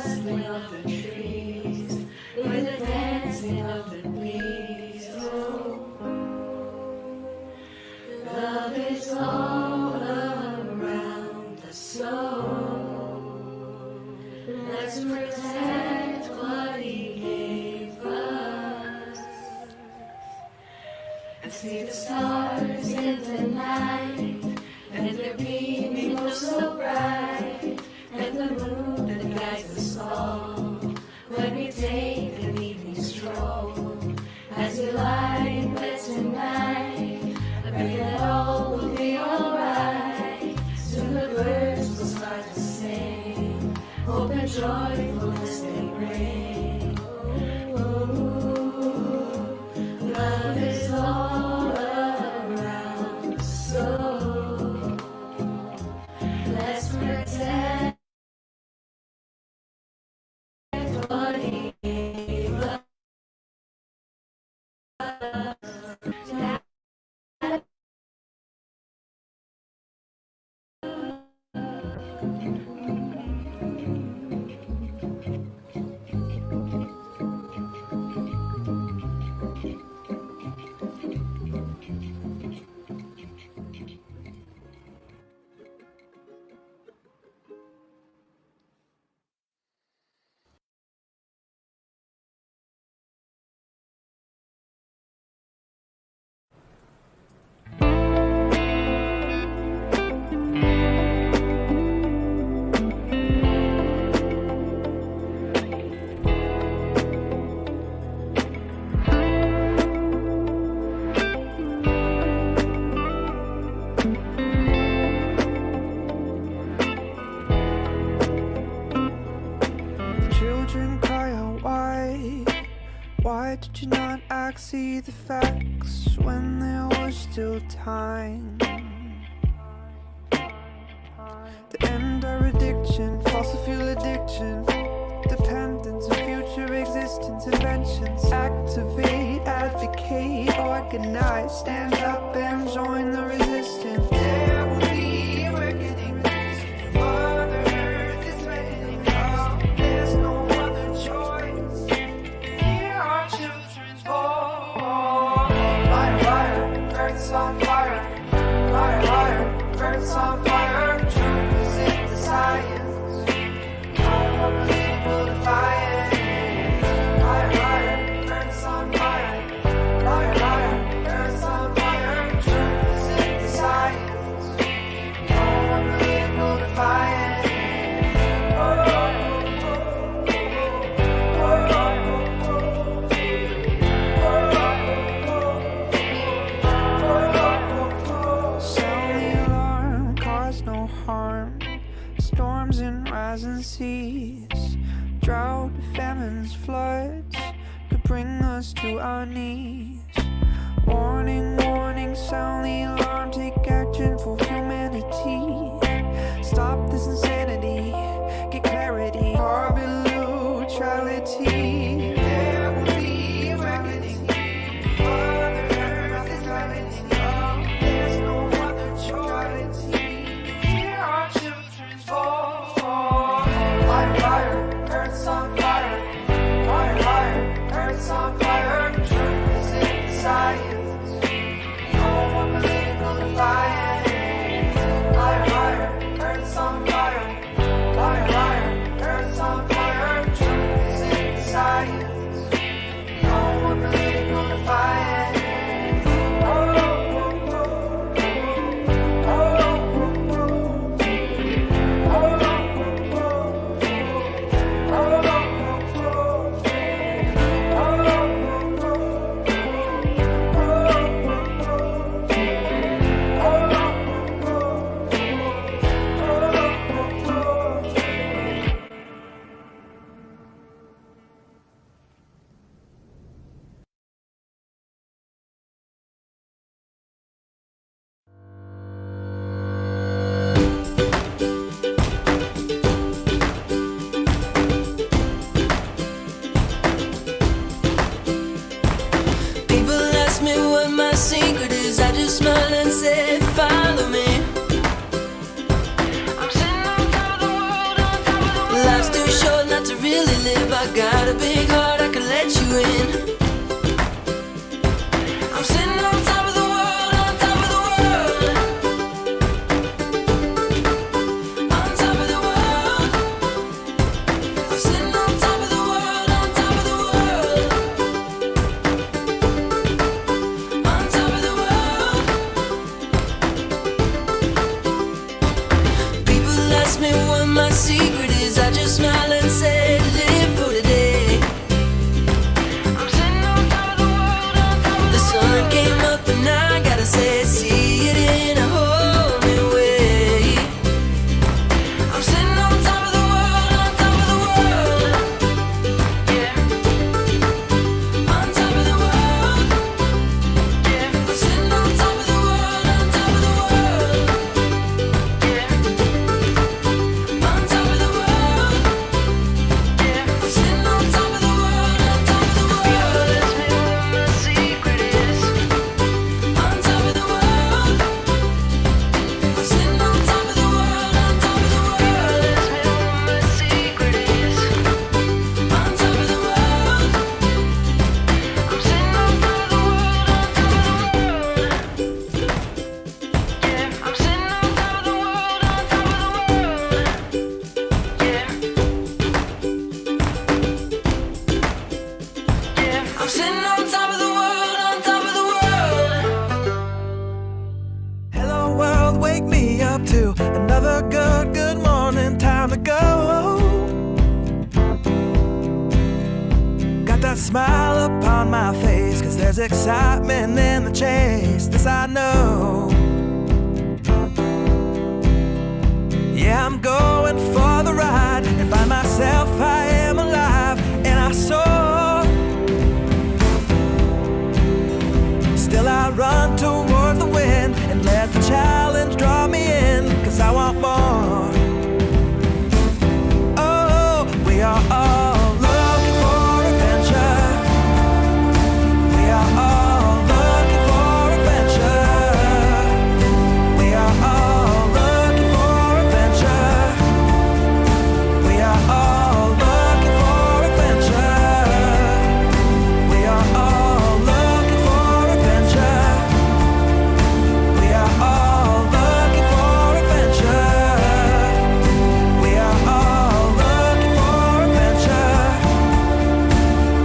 rustling of the trees, with the dancing of the bees. Oh, love is all around us, so let's protect what he gave us, and see the stars in the night, and they're beaming oh so bright, and the moon that guides us all when we take an evening stroll. As we lie in bed tonight, I pray that all will be alright. Soon the birds will start to sing, hope and joyfulness they bring. Oh, love is all around us, so let's pretend what he gave us. Children cry out, why did you not act, see the facts when there was still time? To end our addiction, fossil fuel addiction, dependence and future existence, inventions. Activate, advocate, organize, stand up and join the resistance. There will be a reckoning. Mother Earth is threatening us. There's no other choice. Hear our children's voice. Fire, fire, Earth's on fire. Fire, fire, Earth's on fire. Truth is in the science. No more political defiance. Fire, fire, Earth's on fire. Fire, fire, Earth's on fire. Truth is in the science. No more political defiance. Sound the alarm, cause no harm. Storms and rising seas, drought, famines, floods could bring us to our knees. Warning, warning, sound the alarm, take action for humanity. Stop this insanity, get clarity, carbon neutrality. There will be a reckoning. Mother Earth is threatening us. There's no other choice. Hear our children's voice. Fire, fire, Earth's on fire. Fire, fire, Earth's on fire. Truth is in the science. No more political defiance. I got a big heart, I can let you in. I'm sitting on top of the world, on top of the world. On top of the world. I'm sitting on top of the world, on top of the world. On top of the world. People ask me what my secret is, I just smile and say, live for today. I'm sitting on top of the world, on top of the sun came up and I gotta say, see it in a whole new way. I'm sitting on top of the world, on top of the world. Yeah. On top of the world. Yeah. I'm sitting on top of the world, on top of the world. Yeah. On top of the world. Yeah. I'm sitting on top of the world, on top of the world. People ask me what my secret is. On top of the world. I'm sitting on top of the world, on top of the world. People ask me what my secret is. On top of the world. I'm sitting on top of the world, on top of the world. Yeah, I'm sitting on top of the world, on top of the world. Yeah. Yeah, I'm sitting on top of the world, on top of the world. Hello world, wake me up to another good morning, time to go. Got that smile upon my face, 'cause there's excitement in the chase, this I know. Yeah, I'm going for the ride and find myself, I am alive, and I soar. Still I run towards the wind and let the challenge draw me in, 'cause I want more. Oh, we are all looking for adventure. We are all looking for adventure. We are all looking for adventure. We are all looking for adventure. We are all looking for adventure. We are all looking for adventure. We are all looking for adventure.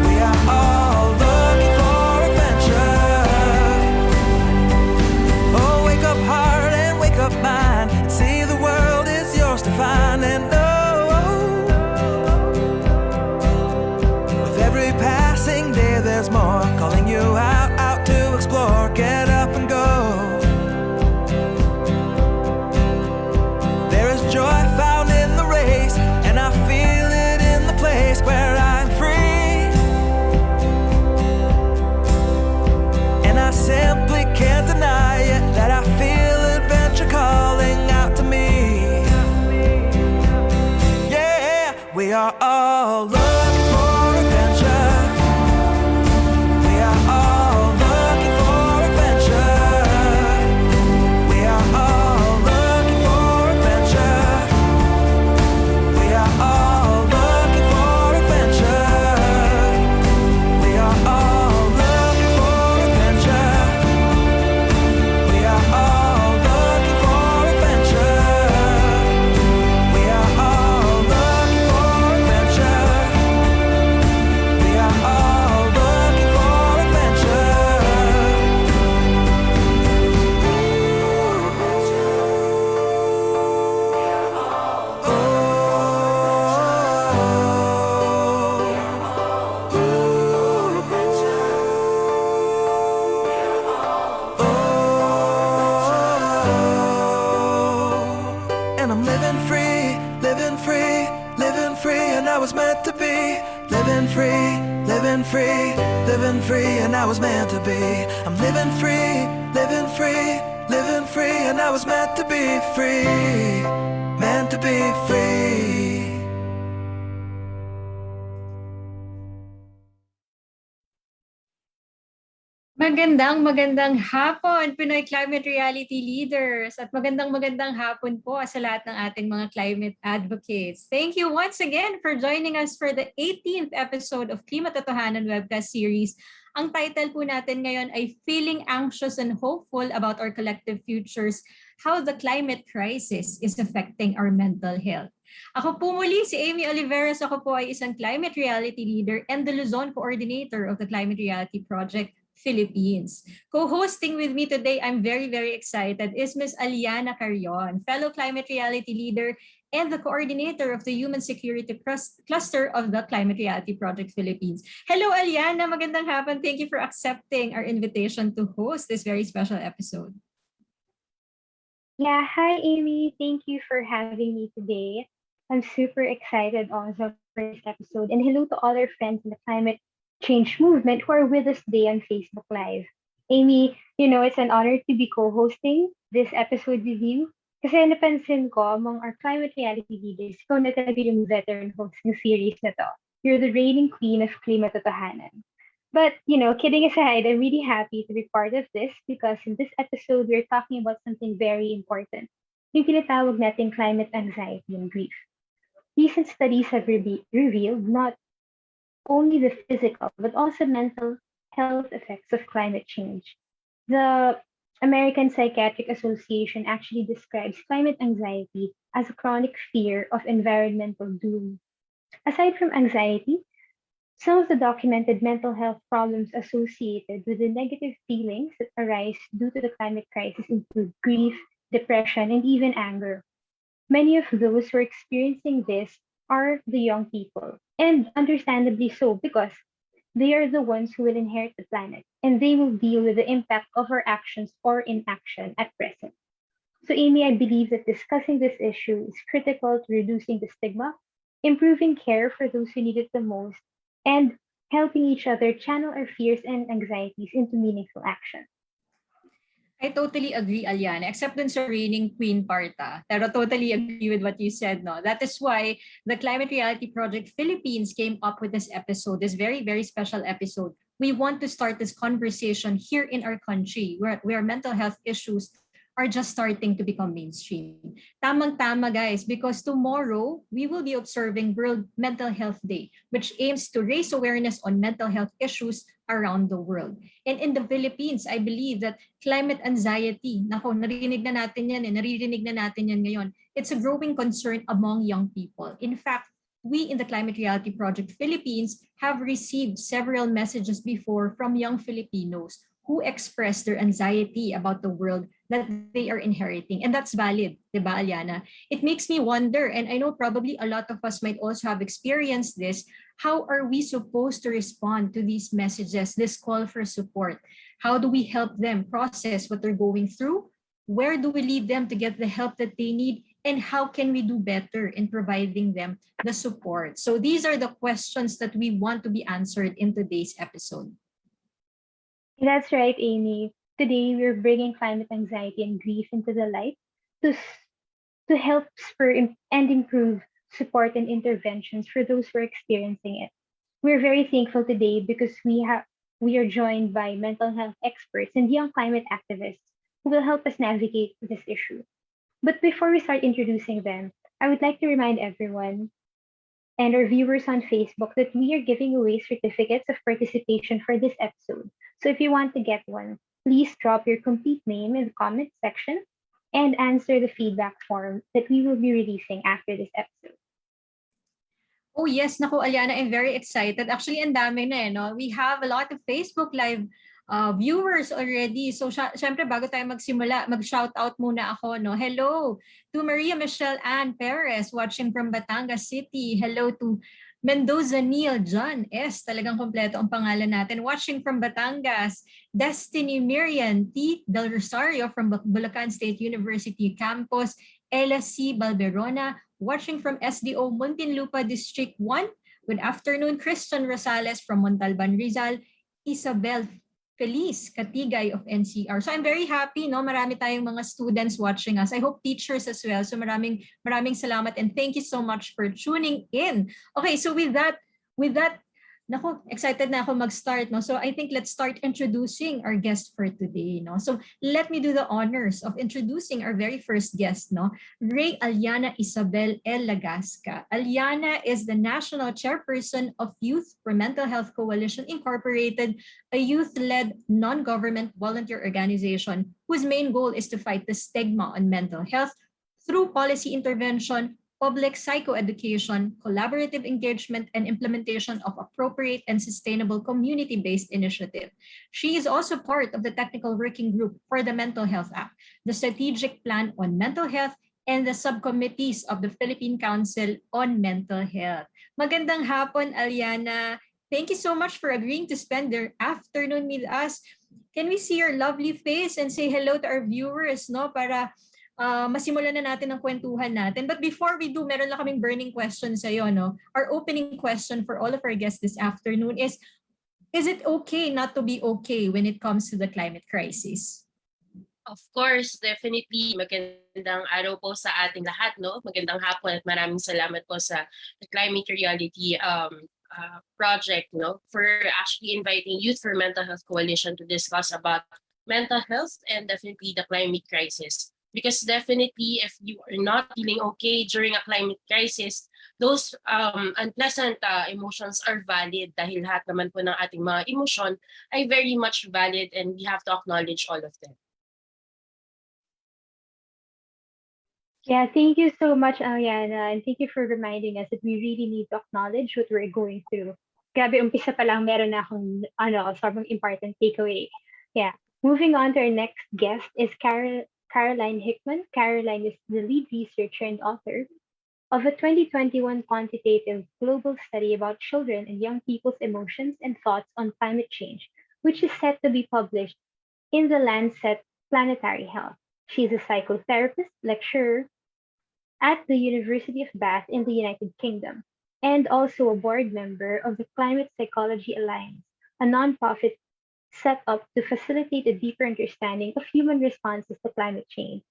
We are all looking for adventure. Oh, wake up heart and wake up mind, and see the world is yours to find. And oh, with every passing day there's more, calling you out to explore. Get up and go. There is joy found in the race, and I feel it in the place where I'm free. And I simply can't deny it, that I feel adventure calling out to me. Yeah, we are all looking for adventure. We are all looking for adventure. We are all looking for adventure. We are all looking for adventure. We are all looking for adventure. We are all looking for adventure. We are all looking for adventure. We are all looking for And I'm living free, living free, living free, and I was meant to be. Living free, living free, living free, and I was meant to be. I'm living free, living free, living free, and I was meant to be free, meant to be free. Magandang hapon, Pinoy Climate Reality Leaders, at magandang hapon po sa lahat ng ating mga climate advocates. Thank you once again for joining us for the 18th episode of Klimatotohanan webcast series. Ang title po natin ngayon ay Feeling Anxious and Hopeful About Our Collective Futures, How the Climate Crisis is Affecting Our Mental Health. Ako po muli si Amy Oliveros. Ako po ay isang climate reality leader and the Luzon coordinator of the Climate Reality Project Philippines. Co-hosting with me today, I'm very excited, is Ms. Aliana Carrion, fellow climate reality leader and the coordinator of the Human Security Cluster of the Climate Reality Project Philippines. Hello, Aliana. Magandang hapon. Thank you for accepting our invitation to host this very special episode. Yeah, hi Amy. Thank you for having me today. I'm super excited also for this episode. And hello to all our friends in the climate change movement who are with us today on Facebook Live. Amy, it's an honor to be co-hosting this episode with you. Kasi napansin ko, among our climate reality leaders, ikaw na talaga yung veteran host ng series na to. You're the reigning queen of Klimatotohanan. But, kidding aside, I'm really happy to be part of this because in this episode, we're talking about something very important. Yung tinatawag natin climate anxiety and grief. Recent studies have revealed not only the physical, but also mental health effects of climate change. The American Psychiatric Association actually describes climate anxiety as a chronic fear of environmental doom. Aside from anxiety, some of the documented mental health problems associated with the negative feelings that arise due to the climate crisis include grief, depression, and even anger. Many of those who are experiencing this are the young people, and understandably so because they are the ones who will inherit the planet and they will deal with the impact of our actions or inaction at present. So Amy, I believe that discussing this issue is critical to reducing the stigma, improving care for those who need it the most, and helping each other channel our fears and anxieties into meaningful action. I totally agree, Aliana, except dun sa reigning queen parta. Pero totally agree with what you said, no? That is why the Climate Reality Project Philippines came up with this episode, this very special episode. We want to start this conversation here in our country where mental health issues are just starting to become mainstream. Tamang-tama, guys, because tomorrow we will be observing World Mental Health Day, which aims to raise awareness on mental health issues around the world. And in the Philippines, I believe that climate anxiety, naririnig na natin yan ngayon. It's a growing concern among young people. In fact, we in the Climate Reality Project Philippines have received several messages before from young Filipinos who express their anxiety about the world that they are inheriting. And that's valid, diba, Aliana? It makes me wonder, and I know probably a lot of us might also have experienced this, how are we supposed to respond to these messages, this call for support? How do we help them process what they're going through? Where do we lead them to get the help that they need? And how can we do better in providing them the support? So these are the questions that we want to be answered in today's episode. That's right, Amy. Today, we're bringing climate anxiety and grief into the light to help spur and improve support and interventions for those who are experiencing it. We're very thankful today because we are joined by mental health experts and young climate activists who will help us navigate this issue. But before we start introducing them, I would like to remind everyone and our viewers on Facebook that we are giving away certificates of participation for this episode. So if you want to get one, please drop your complete name in the comment section and answer the feedback form that we will be releasing after this episode. Oh yes, naku Aliana, I'm very excited. Actually, ang dami na no? We have a lot of Facebook Live viewers already. So syempre bago tayo magsimula, mag-shout out muna ako, no. Hello to Maria Michelle Ann Perez watching from Batangas City. Hello to Mendoza Neil John S. Talagang kompleto ang pangalan natin. Watching from Batangas. Destiny Miriam T. Del Rosario from Bulacan State University Campus. Ella C. Balberona. Watching from SDO Muntinlupa District 1. Good afternoon. Christian Rosales from Montalban, Rizal. Isabel Feliz Katigay of NCR. So I'm very happy, no? Marami tayong mga students watching us. I hope teachers as well. So maraming salamat and thank you so much for tuning in. Okay, so with that Nako, excited na ako mag-start, no? So I think let's start introducing our guest for today, no? So let me do the honors of introducing our very first guest, no? Ray Aliana Isabel L. Lagasca. Aliana is the National Chairperson of Youth for Mental Health Coalition Incorporated, a youth-led non-government volunteer organization whose main goal is to fight the stigma on mental health through policy intervention, public psychoeducation, collaborative engagement, and implementation of appropriate and sustainable community-based initiative. She is also part of the Technical Working Group for the Mental Health Act, the Strategic Plan on Mental Health, and the subcommittees of the Philippine Council on Mental Health. Magandang hapon, Aliana. Thank you so much for agreeing to spend their afternoon with us. Can we see your lovely face and say hello to our viewers, no? Para masimulan na natin ang kwentuhan natin. But before we do, meron lang kaming burning question sa'yo, no? Our opening question for all of our guests this afternoon is it okay not to be okay when it comes to the climate crisis? Of course, definitely. Magandang araw po sa ating lahat, no? Magandang hapon at maraming salamat po sa Climate Reality project, no? For actually inviting Youth for Mental Health Coalition to discuss about mental health and definitely the climate crisis. Because definitely, if you are not feeling okay during a climate crisis, those unpleasant emotions are valid dahil lahat naman po ng ating mga emosyon ay very much valid and we have to acknowledge all of them. Yeah, thank you so much, Aliana, and thank you for reminding us that we really need to acknowledge what we're going through. Grabe, umpisa pa lang, meron na akong sobrang important takeaway. Yeah, moving on to our next guest is Caroline Hickman. Caroline is the lead researcher and author of a 2021 quantitative global study about children and young people's emotions and thoughts on climate change, which is set to be published in the Lancet Planetary Health. She's a psychotherapist, lecturer at the University of Bath in the United Kingdom, and also a board member of the Climate Psychology Alliance, a nonprofit set up to facilitate a deeper understanding of human responses to climate change.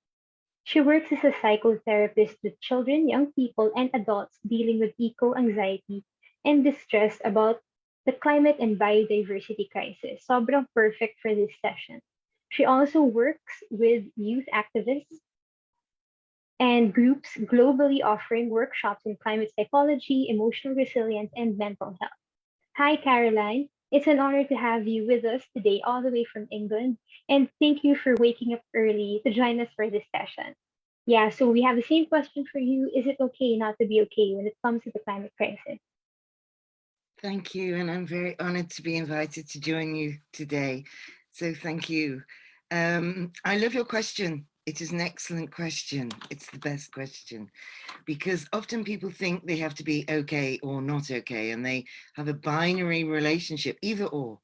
She works as a psychotherapist with children, young people, and adults dealing with eco-anxiety and distress about the climate and biodiversity crisis. Sobrang perfect for this session. She also works with youth activists and groups globally offering workshops in climate psychology, emotional resilience, and mental health. Hi, Caroline. It's an honor to have you with us today, all the way from England. And thank you for waking up early to join us for this session. Yeah, so we have the same question for you. Is it okay not to be okay when it comes to the climate crisis? Thank you, and I'm very honored to be invited to join you today. So thank you. I love your question. It is an excellent question. It's the best question because often people think they have to be okay or not okay, and they have a binary relationship, either or.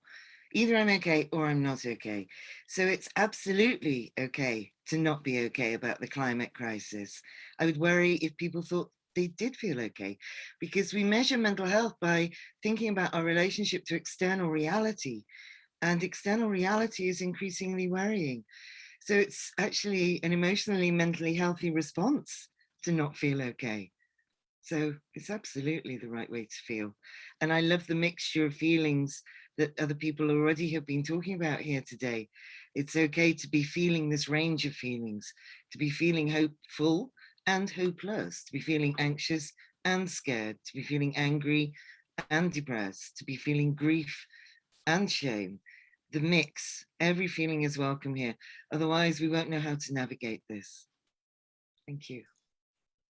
Either I'm okay or I'm not okay. So it's absolutely okay to not be okay about the climate crisis. I would worry if people thought they did feel okay, because we measure mental health by thinking about our relationship to external reality, and external reality is increasingly worrying. So it's actually an emotionally, mentally healthy response to not feel okay. So it's absolutely the right way to feel. And I love the mixture of feelings that other people already have been talking about here today. It's okay to be feeling this range of feelings, to be feeling hopeful and hopeless, to be feeling anxious and scared, to be feeling angry and depressed, to be feeling grief and shame. The mix, every feeling is welcome here. Otherwise, we won't know how to navigate this. Thank you.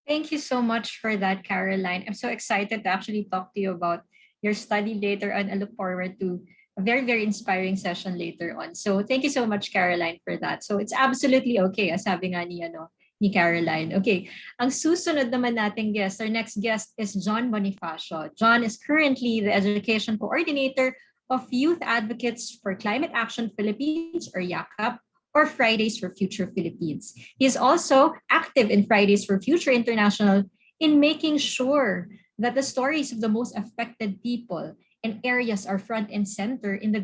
Thank you so much for that, Caroline. I'm so excited to actually talk to you about your study later on. I look forward to a very, very inspiring session later on. So thank you so much, Caroline, for that. So it's absolutely okay, as sabi nga ni Caroline. Okay, ang susunod naman nating guest, our next guest is John Bonifacio. John is currently the Education Coordinator of Youth Advocates for Climate Action Philippines, or YACAP, or Fridays for Future Philippines. He is also active in Fridays for Future International in making sure that the stories of the most affected people and areas are front and center in the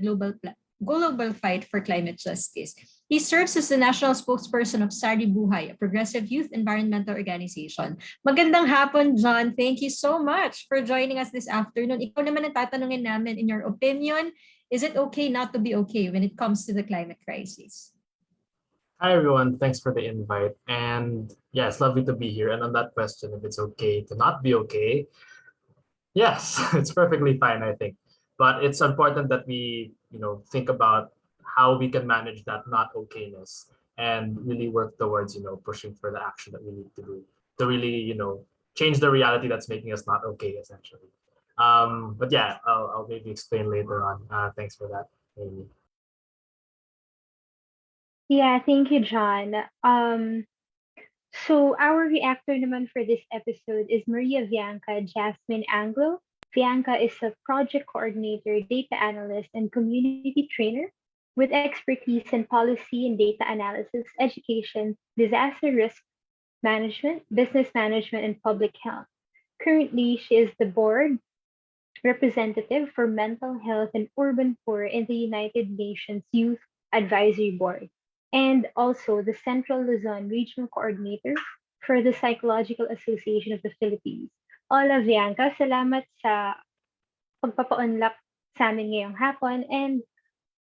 global fight for climate justice. He serves as the national spokesperson of Sari Buhay, a progressive youth environmental organization. Magandang hapon, John. Thank you so much for joining us this afternoon. Ikaw naman ang tatanungin namin, in your opinion, is it okay not to be okay when it comes to the climate crisis? Hi everyone, thanks for the invite. And yeah, it's lovely to be here. And on that question, if it's okay to not be okay, yes, it's perfectly fine, I think. But it's important that we, think about how we can manage that not okayness and really work towards, pushing for the action that we need to do to really, change the reality that's making us not okay, essentially. But yeah, I'll maybe explain later on. Thanks for that, Amy. Yeah, thank you, John. So our reactor naman for this episode is Maria Bianca Jasmine Anglo. Bianca is a project coordinator, data analyst, and community trainer with expertise in policy and data analysis, education, disaster risk management, business management, and public health. Currently, she is the board representative for mental health and urban poor in the United Nations Youth Advisory Board, and also the Central Luzon Regional Coordinator for the Psychological Association of the Philippines. Hola, Bianca. Salamat sa pagpapaunlak sa amin ngayong hapon. And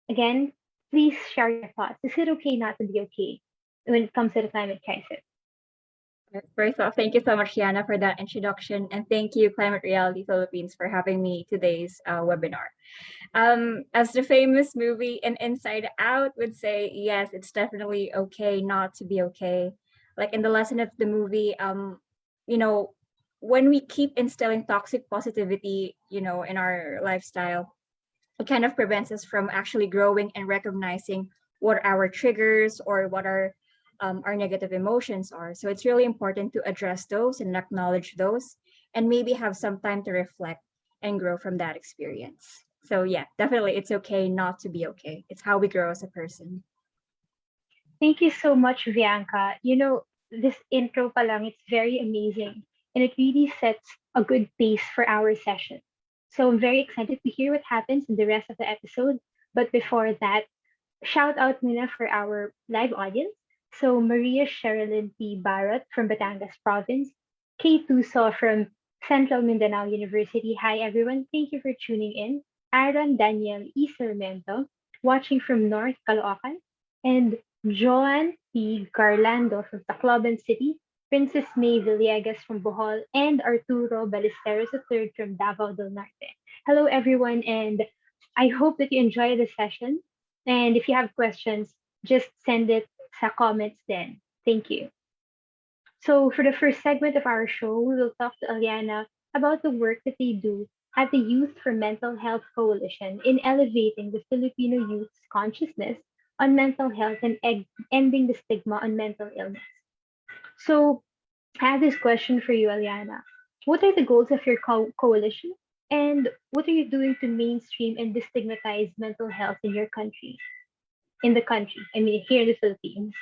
again, please share your thoughts. Is it okay not to be okay when it comes to the climate crisis? First off, thank you so much, Yana, for that introduction. And thank you, Climate Reality Philippines, for having me today's webinar. As the famous movie in Inside Out would say, yes, it's definitely okay not to be okay. Like in the lesson of the movie, when we keep instilling toxic positivity, in our lifestyle, it kind of prevents us from actually growing and recognizing what our triggers or what our negative emotions are. So it's really important to address those and acknowledge those and maybe have some time to reflect and grow from that experience. So yeah, definitely it's okay not to be okay. It's how we grow as a person. Thank you so much, Bianca. This intro pa lang, it's very amazing. And it really sets a good pace for our session. So I'm very excited to hear what happens in the rest of the episode. But before that, shout out muna for our live audience. So Maria Sherilyn P. Barrett from Batangas Province, Kay Tuso from Central Mindanao University. Hi everyone, thank you for tuning in. Aaron Daniel E. Sarmiento, watching from North Caloocan, and Joan P. Garlando from Tacloban City, Princess May Villegas from Bohol, and Arturo Ballesteros III from Davao del Norte. Hello everyone, and I hope that you enjoy the session. And if you have questions, just send it sa comments then. Thank you. So for the first segment of our show, we will talk to Aliana about the work that they do at the Youth for Mental Health Coalition in elevating the Filipino youth's consciousness on mental health and ending the stigma on mental illness. So I have this question for you, Aliana. What are the goals of your coalition? And what are you doing to mainstream and destigmatize mental health in your country? In the country, here in the Philippines.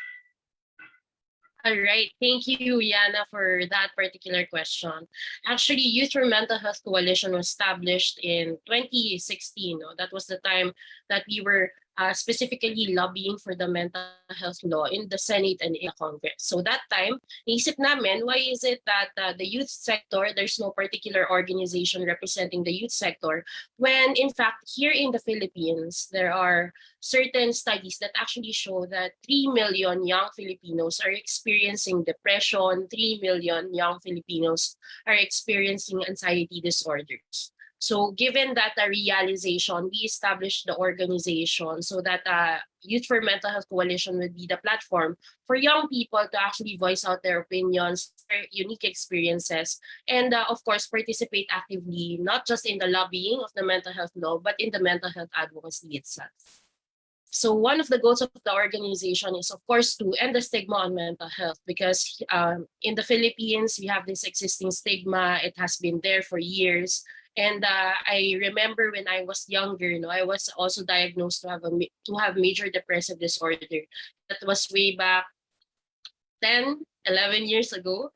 All right. Thank you, Yana, for that particular question. Actually, Youth for Mental Health Coalition was established in 2016. No? That was the time that we were specifically lobbying for the mental health law in the Senate and in the Congress. So that time, naisip namin, why is it that the youth sector, there's no particular organization representing the youth sector, when in fact, here in the Philippines, there are certain studies that actually show that 3 million young Filipinos are experiencing depression, 3 million young Filipinos are experiencing anxiety disorders. So given that realization, we established the organization so that Youth for Mental Health Coalition would be the platform for young people to actually voice out their opinions, their unique experiences, and of course, participate actively, not just in the lobbying of the mental health law, but in the mental health advocacy itself. So one of the goals of the organization is, of course, to end the stigma on mental health, because in the Philippines, we have this existing stigma. It has been there for years. And I remember when I was younger, I was also diagnosed to have major depressive disorder. That was way back 10, 11 years ago.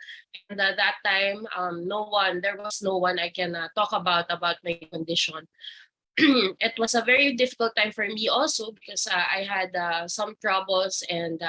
And at that time, there was no one I can talk about my condition. it was a very difficult time for me also because I had some troubles and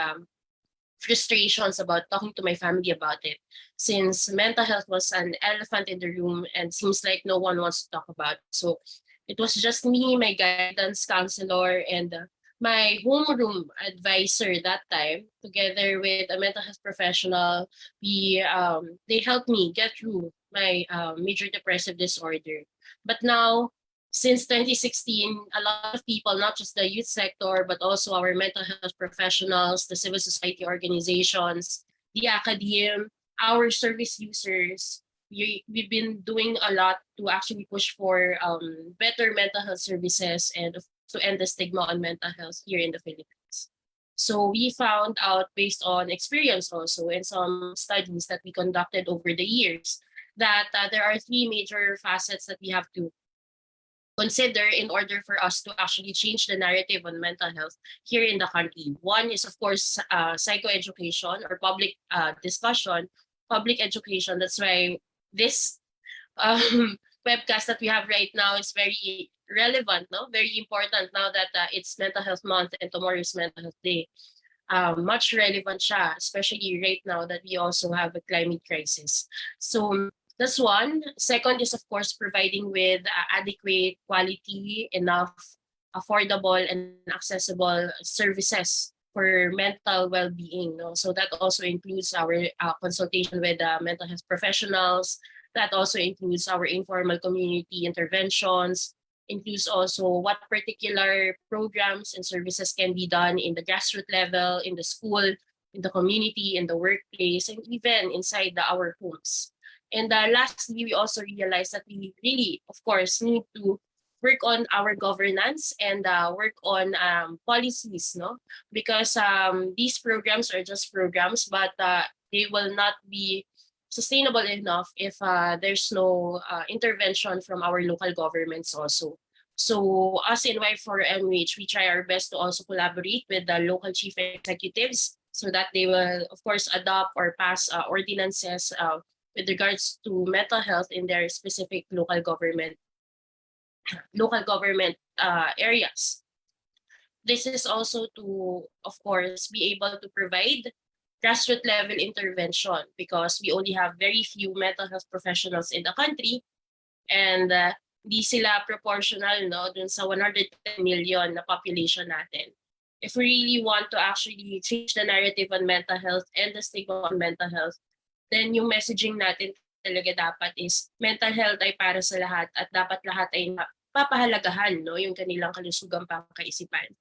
frustrations about talking to my family about it, since mental health was an elephant in the room and seems like no one wants to talk about. So it was just me, my guidance counselor, and my homeroom advisor that time, together with a mental health professional. They helped me get through my major depressive disorder. But now, since 2016, a lot of people, not just the youth sector, but also our mental health professionals, the civil society organizations, the academe, our service users, we've been doing a lot to actually push for better mental health services and to end the stigma on mental health here in the Philippines. So we found out, based on experience also and some studies that we conducted over the years, that there are three major facets that we have to consider in order for us to actually change the narrative on mental health here in the country. One is, of course, psychoeducation or public discussion, public education. That's why this webcast that we have right now is very relevant, no? Very important now that it's Mental Health Month and tomorrow is Mental Health Day. Much relevant siya, especially right now that we also have a climate crisis. So that's one. Second is, of course, providing with adequate, quality, enough, affordable, and accessible services for mental well-being. No? So that also includes our consultation with mental health professionals. That also includes our informal community interventions, includes also what particular programs and services can be done in the grassroots level, in the school, in the community, in the workplace, and even inside our homes. And lastly, we also realized that we really, of course, need to work on our governance and work on policies, no? Because these programs are just programs, but they will not be sustainable enough if there's no intervention from our local governments also. So us in Y4MH, we try our best to also collaborate with the local chief executives so that they will, of course, adopt or pass ordinances with regards to mental health in their specific local government areas. This is also to, of course, be able to provide grassroots level intervention because we only have very few mental health professionals in the country, and di sila proportional, no, dun sa 110 million na population natin. If we really want to actually change the narrative on mental health and the stigma on mental health, then yung messaging natin talaga dapat is mental health ay para sa lahat at dapat lahat ay papahalagahan, no, yung kanilang kalusugang pangkaisipan.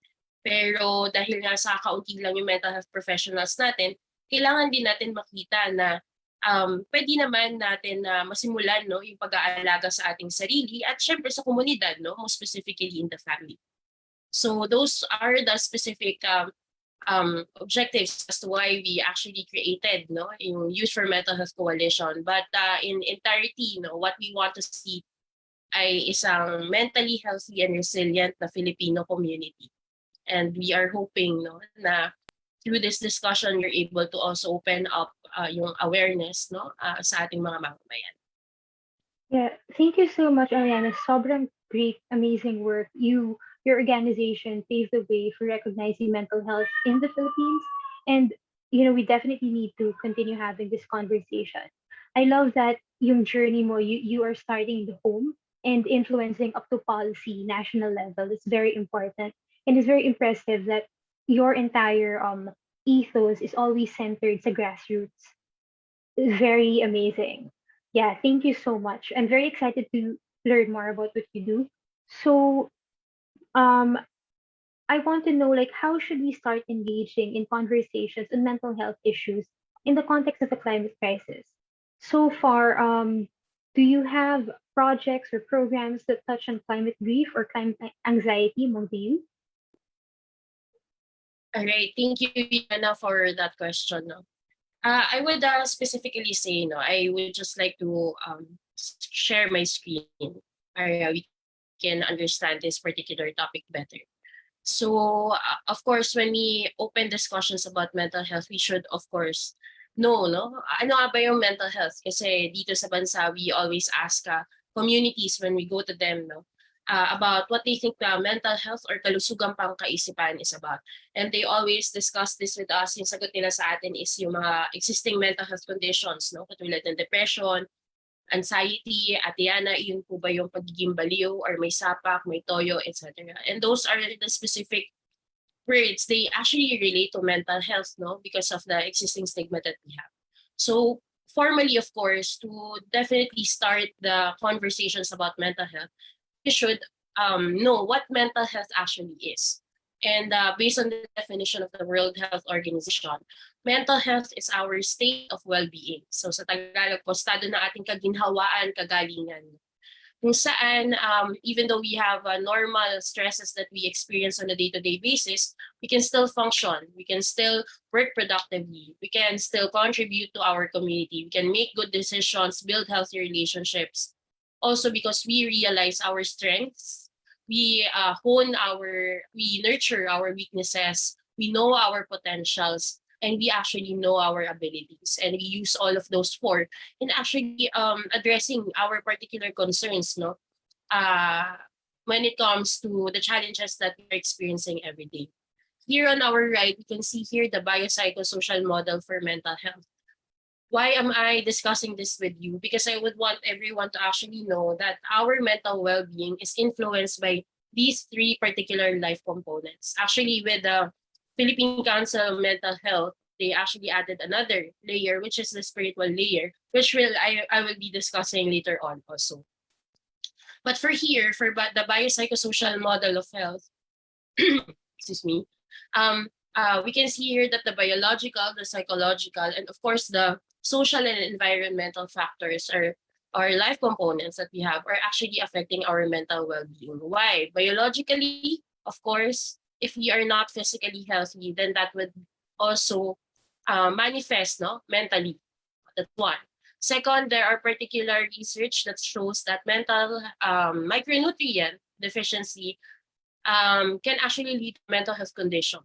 Pero dahil nga sa kaunti lang yung mental health professionals natin, kailangan din natin makita na pwede naman natin na masimulan, no, yung pag-aalaga sa ating sarili at syempre sa komunidad, no, most specifically in the family. So those are the specific objectives as to why we actually created, no, yung Youth for Mental Health Coalition. But in entirety, no, what we want to see ay isang mentally healthy and resilient na Filipino community. And we are hoping, no, na through this discussion, you're able to also open up yung awareness, no, sa ating mga mamamayan. Yeah, thank you so much, Ariana. Sobrang great, amazing work. Your organization paved the way for recognizing mental health in the Philippines. And, we definitely need to continue having this conversation. I love that yung journey mo, you are starting the home and influencing up to policy, national level. It's very important. And it's very impressive that your entire ethos is always centered sa grassroots. Very amazing. Yeah, thank you so much. I'm very excited to learn more about what you do. So, I want to know, like, how should we start engaging in conversations on mental health issues in the context of the climate crisis? So far, do you have projects or programs that touch on climate grief or climate anxiety among the youth? All right, thank you, Yana, for that question. No? I would specifically say, no, I would just like to share my screen where we can understand this particular topic better. So, of course, when we open discussions about mental health, we should, of course, know, no? Ano nga ba yung mental health? Kasi dito sa bansa, we always ask communities when we go to them, no? about what they think mental health or kalusugang pangkaisipan is about. And they always discuss this with us. Yung sagot nila sa atin is yung mga existing mental health conditions, no? Katulad ng depression, anxiety, Atiana, yun po ba yung pagiging baliw or may sapak, may toyo, etc. And those are the specific words. They actually relate to mental health, no? Because of the existing stigma that we have. So formally, of course, to definitely start the conversations about mental health, you should know what mental health actually is. And based on the definition of the World Health Organization, mental health is our state of well-being. So sa Tagalog po, estado ng ating kaginhawaan, kagalingan. Kung saan, even though we have normal stresses that we experience on a day-to-day basis, we can still function, we can still work productively, we can still contribute to our community, we can make good decisions, build healthy relationships. Also because we realize our strengths, we nurture our weaknesses, we know our potentials, and we actually know our abilities, and we use all of those four in actually addressing our particular concerns, no? When it comes to the challenges that we're experiencing every day. Here on our right, we can see here the biopsychosocial model for mental health. Why am I discussing this with you? Because I would want everyone to actually know that our mental well-being is influenced by these three particular life components. Actually, with the Philippine Council of Mental Health, they actually added another layer, which is the spiritual layer, which I will be discussing later on also. But for the biopsychosocial model of health, excuse me, we can see here that the biological, the psychological, and of course the social and environmental factors or life components that we have are actually affecting our mental well-being. Why? Biologically, of course, if we are not physically healthy, then that would also manifest, no, mentally. That's one. Second, there are particular research that shows that mental micronutrient deficiency can actually lead to mental health condition.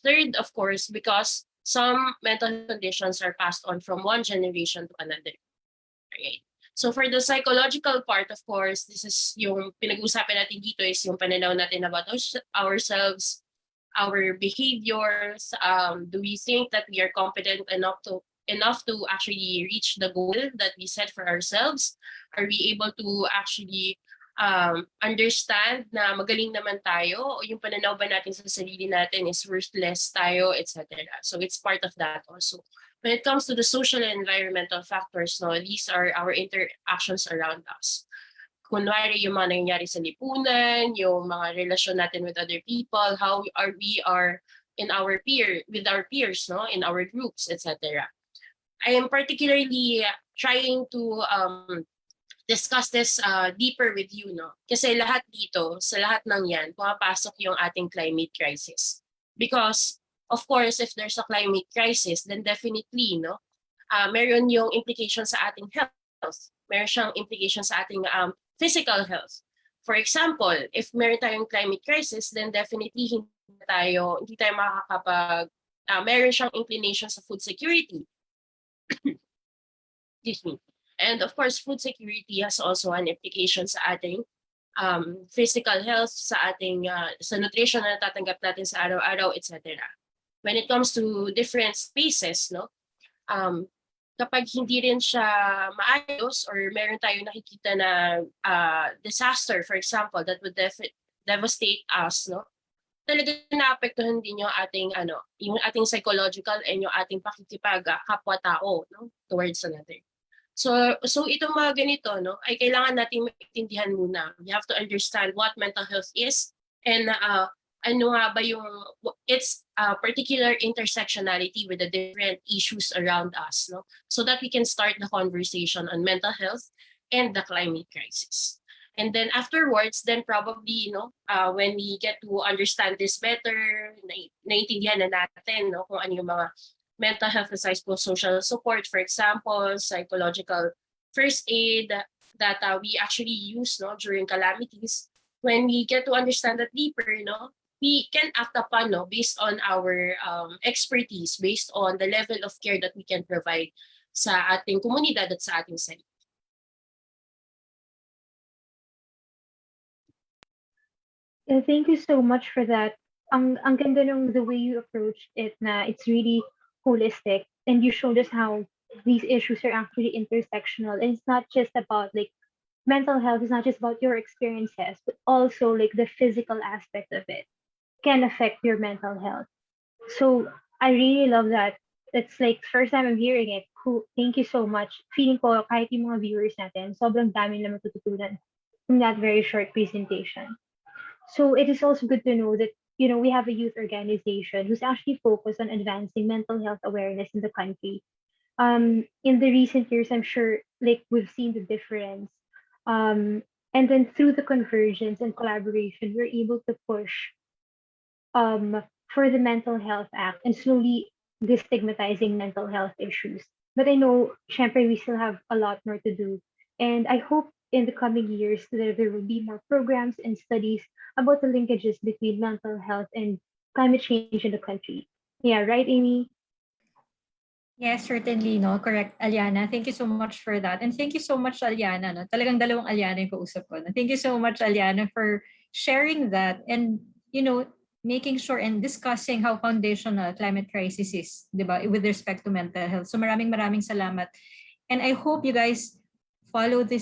Third, of course, because some mental health conditions are passed on from one generation to another. Right? So for the psychological part, of course, this is yung pinag-usapan natin dito is yung pananaw natin about ourselves, our behaviors. Do we think that we are competent enough to actually reach the goal that we set for ourselves? Are we able to actually understand na magaling naman tayo, o yung pananaw ba natin sa sarili natin is worthless tayo, etc. So it's part of that also. When it comes to the social and environmental factors, no, these are our interactions around us. Kunwari yung mga nangyayari sa lipunan, yung mga relasyon natin with other people, how we are in with our peers, no, in our groups, etc. I am particularly trying to discuss this deeper with you, no? Kasi lahat dito, sa lahat ng yan, pumapasok yung ating climate crisis. Because, of course, if there's a climate crisis, then definitely, no, meron yung implication sa ating health. Meron siyang implication sa ating physical health. For example, if meron tayong climate crisis, then definitely hindi tayo meron siyang inclination sa food security. Excuse me. And of course, food security has also an implication sa ating physical health, sa ating sa nutrition na natatanggap natin sa araw-araw, etc. When it comes to different spaces, no, kapag hindi rin siya maayos or meron tayong nakikita na disaster, for example, that would devastate us, no, talaga naapektuhan din yung ating psychological and yung ating pakikipag kapwa-tao, no, towards another. So itong mga ganito, no, ay kailangan nating maintindihan muna. We have to understand what mental health is and ano nga ba yung its particular intersectionality with the different issues around us, no, so that we can start the conversation on mental health and the climate crisis. And then afterwards, then probably, when we get to understand this better, naiintindihan na natin, no, kung ano yung mga mental health aside po social support, for example, psychological first aid that we actually use, no, during calamities. When we get to understand that deeper, no, we can act upon, no, based on our expertise, based on the level of care that we can provide sa ating komunidad at sa ating sarili. Thank you so much for that. Ang ganda ng the way you approached it na it's really holistic and you showed us how these issues are actually intersectional and it's not just about like mental health is not just about your experiences but also like the physical aspect of it can affect your mental health. So I really love that. It's like first time I'm hearing it. Cool. Thank you so much. Feeling ko kahit yung mga viewers natin, sobrang dami na matututunan from that very short presentation. So it is also good to know that we have a youth organization who's actually focused on advancing mental health awareness in the country. In the recent years, I'm sure like we've seen the difference. And then through the convergence and collaboration, we're able to push for the Mental Health Act and slowly destigmatizing mental health issues. But I know, syempre, we still have a lot more to do. And I hope in the coming years that there will be more programs and studies about the linkages between mental health and climate change in the country. Yeah, right, Amy? Yes, certainly, no? Correct, Aliana. Thank you so much for that. And thank you so much, Aliana. No? Talagang dalawang Aliana yung kausap ko. No? Thank you so much, Aliana, for sharing that and, making sure and discussing how foundational climate crisis is, di ba, with respect to mental health. So maraming salamat. And I hope you guys follow the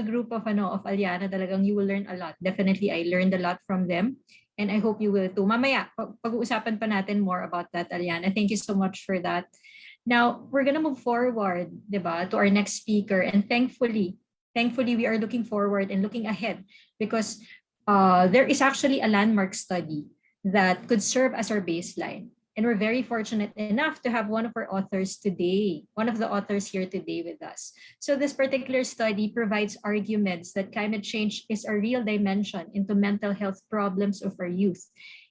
group of Aliana. Talagang you will learn a lot. Definitely, I learned a lot from them. And I hope you will too. Mamaya, pag-uusapan pa natin more about that, Aliana. Thank you so much for that. Now, we're going to move forward, diba, to our next speaker. And thankfully, we are looking forward and looking ahead because there is actually a landmark study that could serve as our baseline. And we're very fortunate enough to have one of the authors here today with us. So this particular study provides arguments that climate change is a real dimension into mental health problems of our youth.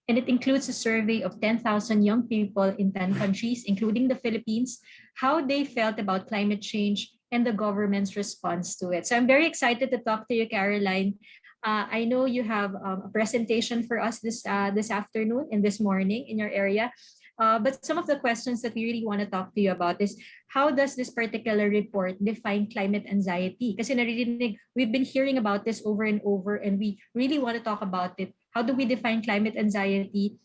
And it includes a survey of 10,000 young people in 10 countries, including the Philippines, how they felt about climate change and the government's response to it. So I'm very excited to talk to you, Caroline. I know you have a presentation for us this afternoon and this morning in your area. But some of the questions that we really want to talk to you about is how does this particular report define climate anxiety? Kasi we've been hearing about this over and over and we really want to talk about it. How do we define climate anxiety?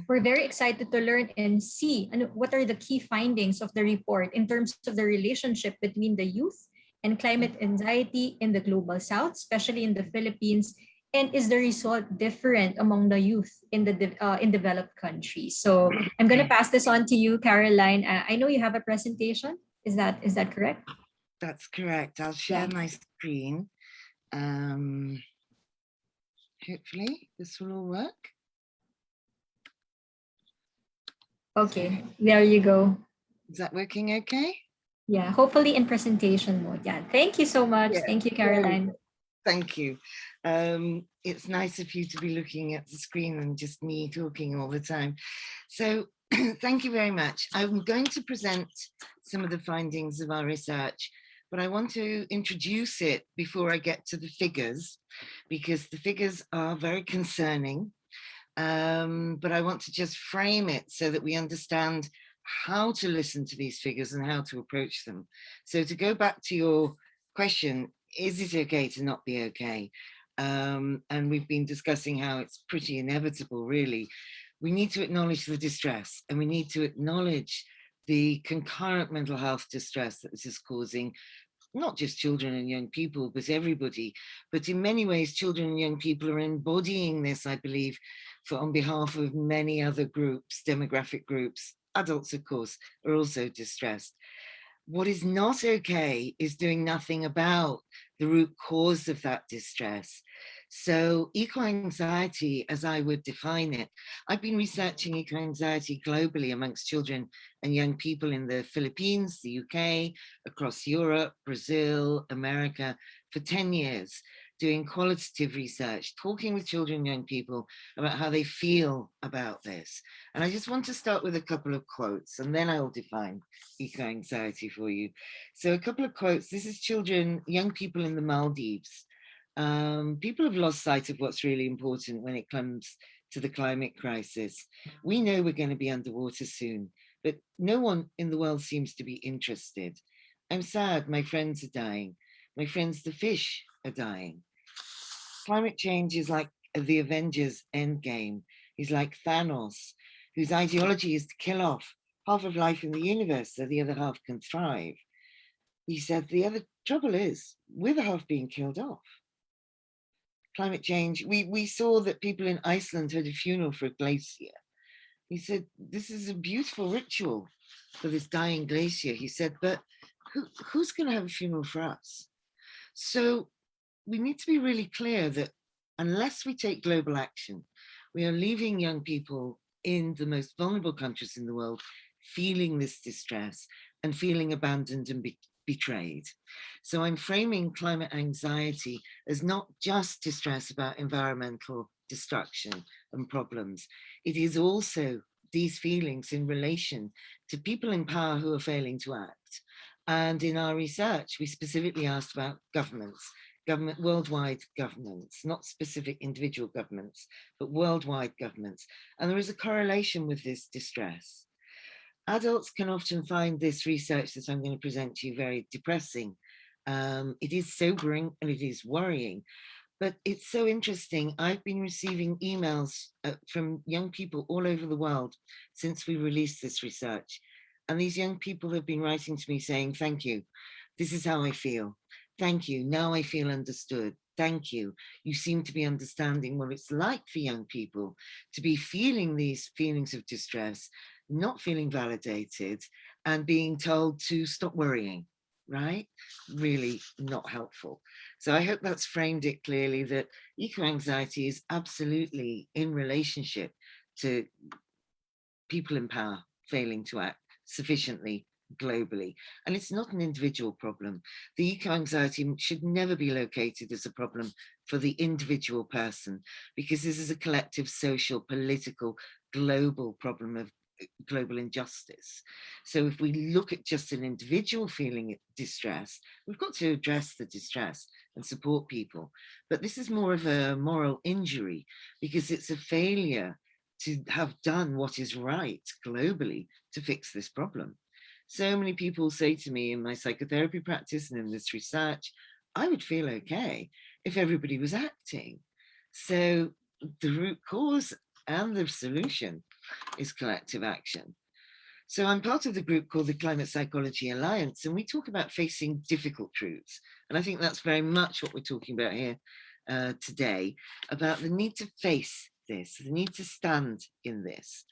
We're very excited to learn and see what are the key findings of the report in terms of the relationship between the youth and climate anxiety in the global south, especially in the Philippines, and is the result different among the youth in developed countries? So I'm going to pass this on to you, Caroline. I know you have a presentation. Is that correct? That's correct. I'll share my screen. Hopefully this will all work. Okay, there you go. Is that working okay? Yeah, hopefully in presentation mode. Yeah, thank you so much. Yeah. Thank you, Caroline. Thank you. It's nice of you to be looking at the screen and just me talking all the time. So thank you very much. I'm going to present some of the findings of our research, but I want to introduce it before I get to the figures, because the figures are very concerning. But I want to just frame it so that we understand how to listen to these figures and how to approach them. So to go back to your question, is it okay to not be okay? And we've been discussing how it's pretty inevitable, really. We need to acknowledge the distress and we need to acknowledge the concurrent mental health distress that this is causing, not just children and young people, but everybody. But in many ways, children and young people are embodying this, I believe, on behalf of many other groups, demographic groups. Adults, of course, are also distressed. What is not okay is doing nothing about the root cause of that distress. So eco-anxiety, as I would define it, I've been researching eco-anxiety globally amongst children and young people in the Philippines, the UK, across Europe, Brazil, America, for 10 years, doing qualitative research, talking with children and young people about how they feel about this. And I just want to start with a couple of quotes, and then I'll define eco-anxiety for you. So a couple of quotes. This is children, young people in the Maldives. People have lost sight of what's really important when it comes to the climate crisis. We know we're going to be underwater soon, but no one in the world seems to be interested. I'm sad, my friends are dying. My friends, the fish, are dying. Climate change is like of the Avengers Endgame. He's like Thanos, whose ideology is to kill off half of life in the universe so the other half can thrive. He said the other trouble is we're the half being killed off. Climate change, we saw that people in Iceland had a funeral for a glacier. He said, this is a beautiful ritual for this dying glacier. He said, but who's going to have a funeral for us? So we need to be really clear that unless we take global action, we are leaving young people in the most vulnerable countries in the world feeling this distress and feeling abandoned and betrayed. So I'm framing climate anxiety as not just distress about environmental destruction and problems. It is also these feelings in relation to people in power who are failing to act. And in our research, we specifically asked about governments, worldwide governments, not specific individual governments, but worldwide governments. And there is a correlation with this distress. Adults can often find this research that I'm going to present to you very depressing. It is sobering and it is worrying, but it's so interesting. I've been receiving emails from young people all over the world since we released this research. And these young people have been writing to me saying, thank you, this is how I feel. Thank you, now I feel understood. Thank you. You seem to be understanding what it's like for young people to be feeling these feelings of distress, not feeling validated, and being told to stop worrying, right? Really not helpful. So I hope that's framed it clearly that eco-anxiety is absolutely in relationship to people in power failing to act sufficiently globally. And it's not an individual problem. The eco-anxiety should never be located as a problem for the individual person, because this is a collective, social, political, global problem of global injustice. So if we look at just an individual feeling distress, we've got to address the distress and support people. But this is more of a moral injury because it's a failure to have done what is right globally to fix this problem. So many people say to me in my psychotherapy practice and in this research, I would feel okay if everybody was acting. So the root cause and the solution is collective action. So I'm part of the group called the Climate Psychology Alliance, and we talk about facing difficult truths. And I think that's very much what we're talking about here today, about the need to face this, the need to stand in this.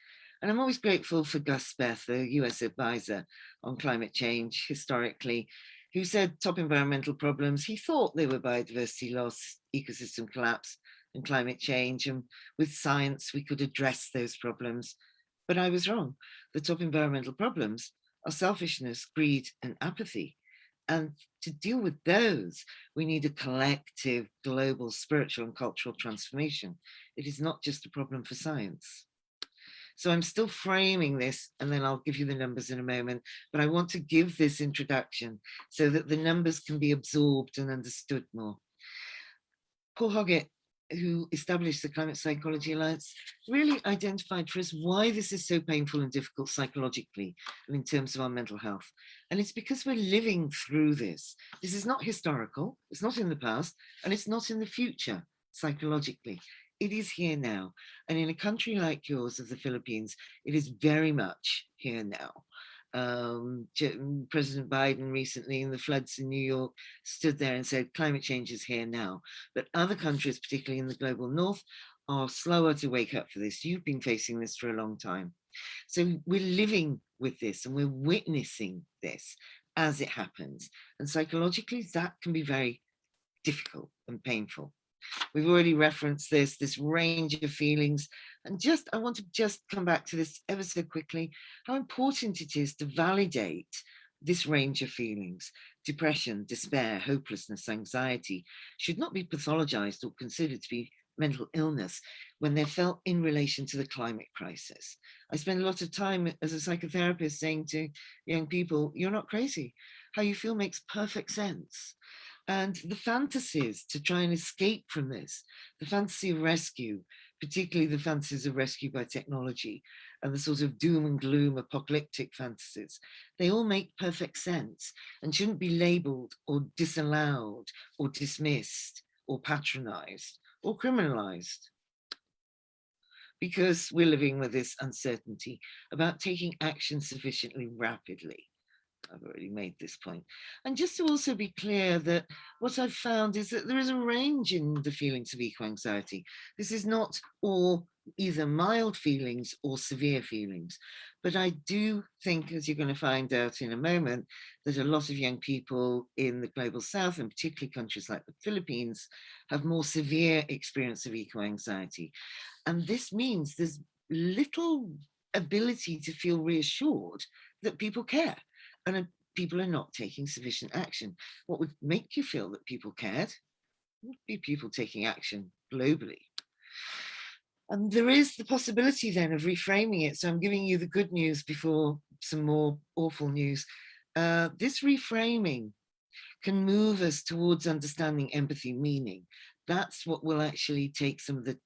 And I'm always grateful for Gus Speth, the US advisor on climate change historically, who said top environmental problems, he thought they were biodiversity loss, ecosystem collapse, and climate change. And with science, we could address those problems. But I was wrong. The top environmental problems are selfishness, greed, and apathy. And to deal with those, we need a collective, global, spiritual, and cultural transformation. It is not just a problem for science. So I'm still framing this, and then I'll give you the numbers in a moment, but I want to give this introduction so that the numbers can be absorbed and understood more. Paul Hoggett, who established the Climate Psychology Alliance, really identified for us why this is so painful and difficult psychologically and in terms of our mental health. And it's because we're living through this. This is not historical, it's not in the past, and it's not in the future psychologically. It is here now. And in a country like yours of the Philippines, it is very much here now. President Biden recently in the floods in New York stood there and said, climate change is here now. But other countries, particularly in the global north, are slower to wake up for this. You've been facing this for a long time. So we're living with this and we're witnessing this as it happens. And psychologically, that can be very difficult and painful. We've already referenced this range of feelings. And I want to just come back to this ever so quickly, how important it is to validate this range of feelings. Depression, despair, hopelessness, anxiety should not be pathologized or considered to be mental illness when they're felt in relation to the climate crisis. I spend a lot of time as a psychotherapist saying to young people, you're not crazy. How you feel makes perfect sense. And the fantasies to try and escape from this, the fantasy of rescue, particularly the fantasies of rescue by technology and the sort of doom and gloom apocalyptic fantasies, they all make perfect sense and shouldn't be labeled or disallowed or dismissed or patronized or criminalized, because we're living with this uncertainty about taking action sufficiently rapidly. I've already made this point. And just to also be clear that what I've found is that there is a range in the feelings of eco-anxiety. This is not all either mild feelings or severe feelings. But I do think, as you're going to find out in a moment, that a lot of young people in the global south, and particularly countries like the Philippines, have more severe experience of eco-anxiety. And this means there's little ability to feel reassured that people care and people are not taking sufficient action. What would make you feel that people cared would be people taking action globally. And there is the possibility then of reframing it. So I'm giving you the good news before some more awful news. This reframing can move us towards understanding empathy meaning. That's what will actually take some of the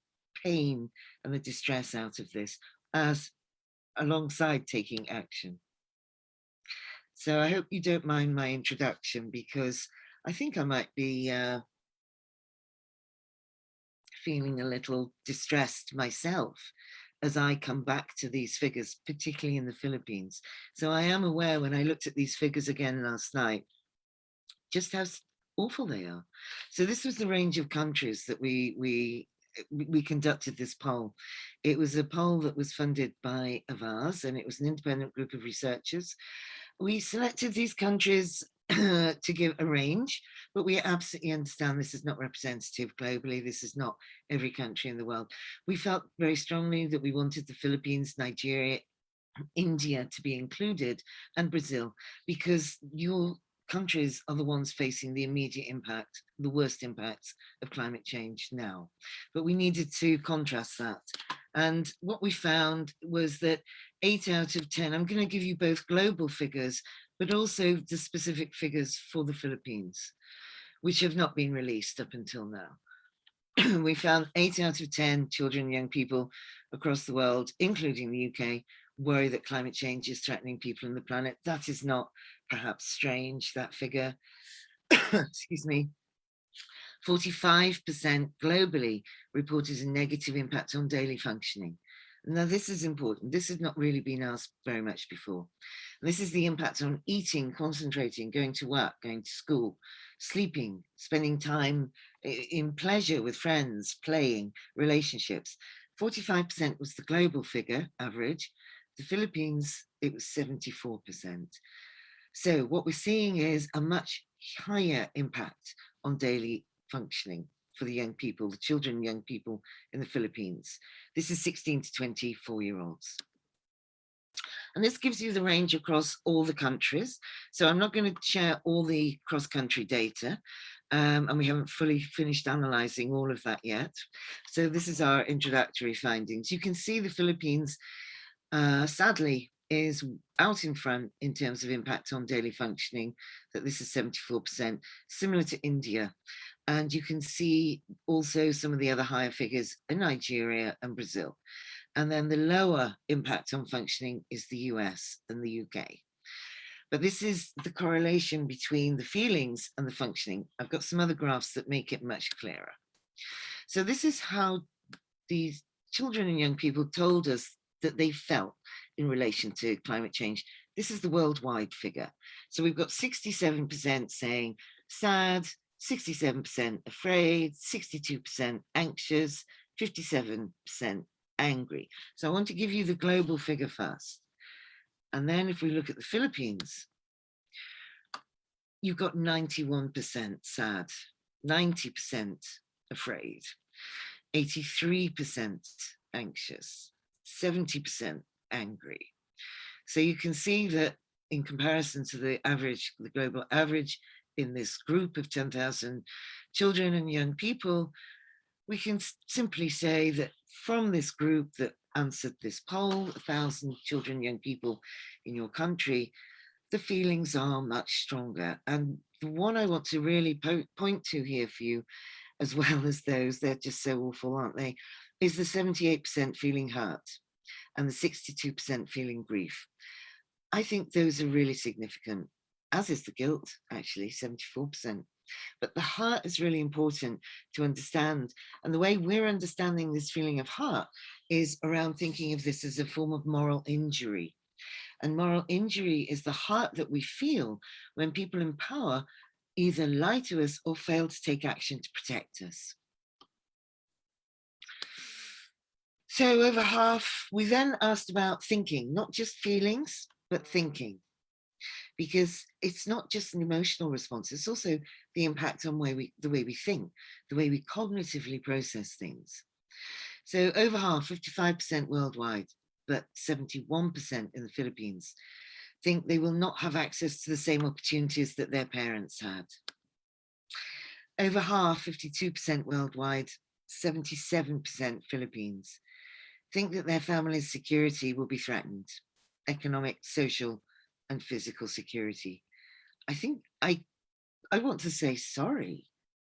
pain and the distress out of this, as alongside taking action. So I hope you don't mind my introduction, because I think I might be feeling a little distressed myself as I come back to these figures, particularly in the Philippines. So I am aware, when I looked at these figures again last night, just how awful they are. So this was the range of countries that we conducted this poll. It was a poll that was funded by Avaaz, and it was an independent group of researchers. We selected these countries to give a range, but we absolutely understand this is not representative globally. This is not every country in the world. We felt very strongly that we wanted the Philippines, Nigeria, India to be included, and Brazil, because your countries are the ones facing the immediate impact, the worst impacts of climate change now. But we needed to contrast that. And what we found was that 8 out of 10, I'm going to give you both global figures, but also the specific figures for the Philippines, which have not been released up until now. We found 8 out of 10 children and young people across the world, including the UK, worry that climate change is threatening people and the planet. That is not perhaps strange, that figure. Excuse me. 45% globally reported a negative impact on daily functioning. Now, this is important. This has not really been asked very much before. This is the impact on eating, concentrating, going to work, going to school, sleeping, spending time in pleasure with friends, playing, relationships. 45% was the global figure, average. The Philippines, it was 74%. So what we're seeing is a much higher impact on daily functioning for the young people, the children and young people in the Philippines. This is 16 to 24-year-olds. And this gives you the range across all the countries. So I'm not going to share all the cross-country data, and we haven't fully finished analyzing all of that yet. So this is our introductory findings. You can see the Philippines, sadly, is out in front in terms of impact on daily functioning, that this is 74%, similar to India. And you can see also some of the other higher figures in Nigeria and Brazil. And then the lower impact on functioning is the US and the UK. But this is the correlation between the feelings and the functioning. I've got some other graphs that make it much clearer. So this is how these children and young people told us that they felt in relation to climate change. This is the worldwide figure. So we've got 67% saying sad, 67% afraid, 62% anxious, 57% angry. So I want to give you the global figure first. And then if we look at the Philippines, you've got 91% sad, 90% afraid, 83% anxious, 70% angry. So you can see that in comparison to the average, the global average in this group of 10,000 children and young people, we can simply say that from this group that answered this poll, 1,000 children, young people in your country, the feelings are much stronger. And the one I want to really point to here for you, as well as those, they're just so awful, aren't they, is the 78% feeling hurt and the 62% feeling grief. I think those are really significant, as is the guilt, actually, 74%. But the heart is really important to understand. And the way we're understanding this feeling of heart is around thinking of this as a form of moral injury. And moral injury is the heart that we feel when people in power either lie to us or fail to take action to protect us. So over half, we then asked about thinking, not just feelings, but thinking. Because it's not just an emotional response, it's also the impact on the way we think, the way we cognitively process things. So over half, 55% worldwide, but 71% in the Philippines, think they will not have access to the same opportunities that their parents had. Over half, 52% worldwide, 77% Philippines, think that their family's security will be threatened, economic, social, and physical security. I think I want to say sorry,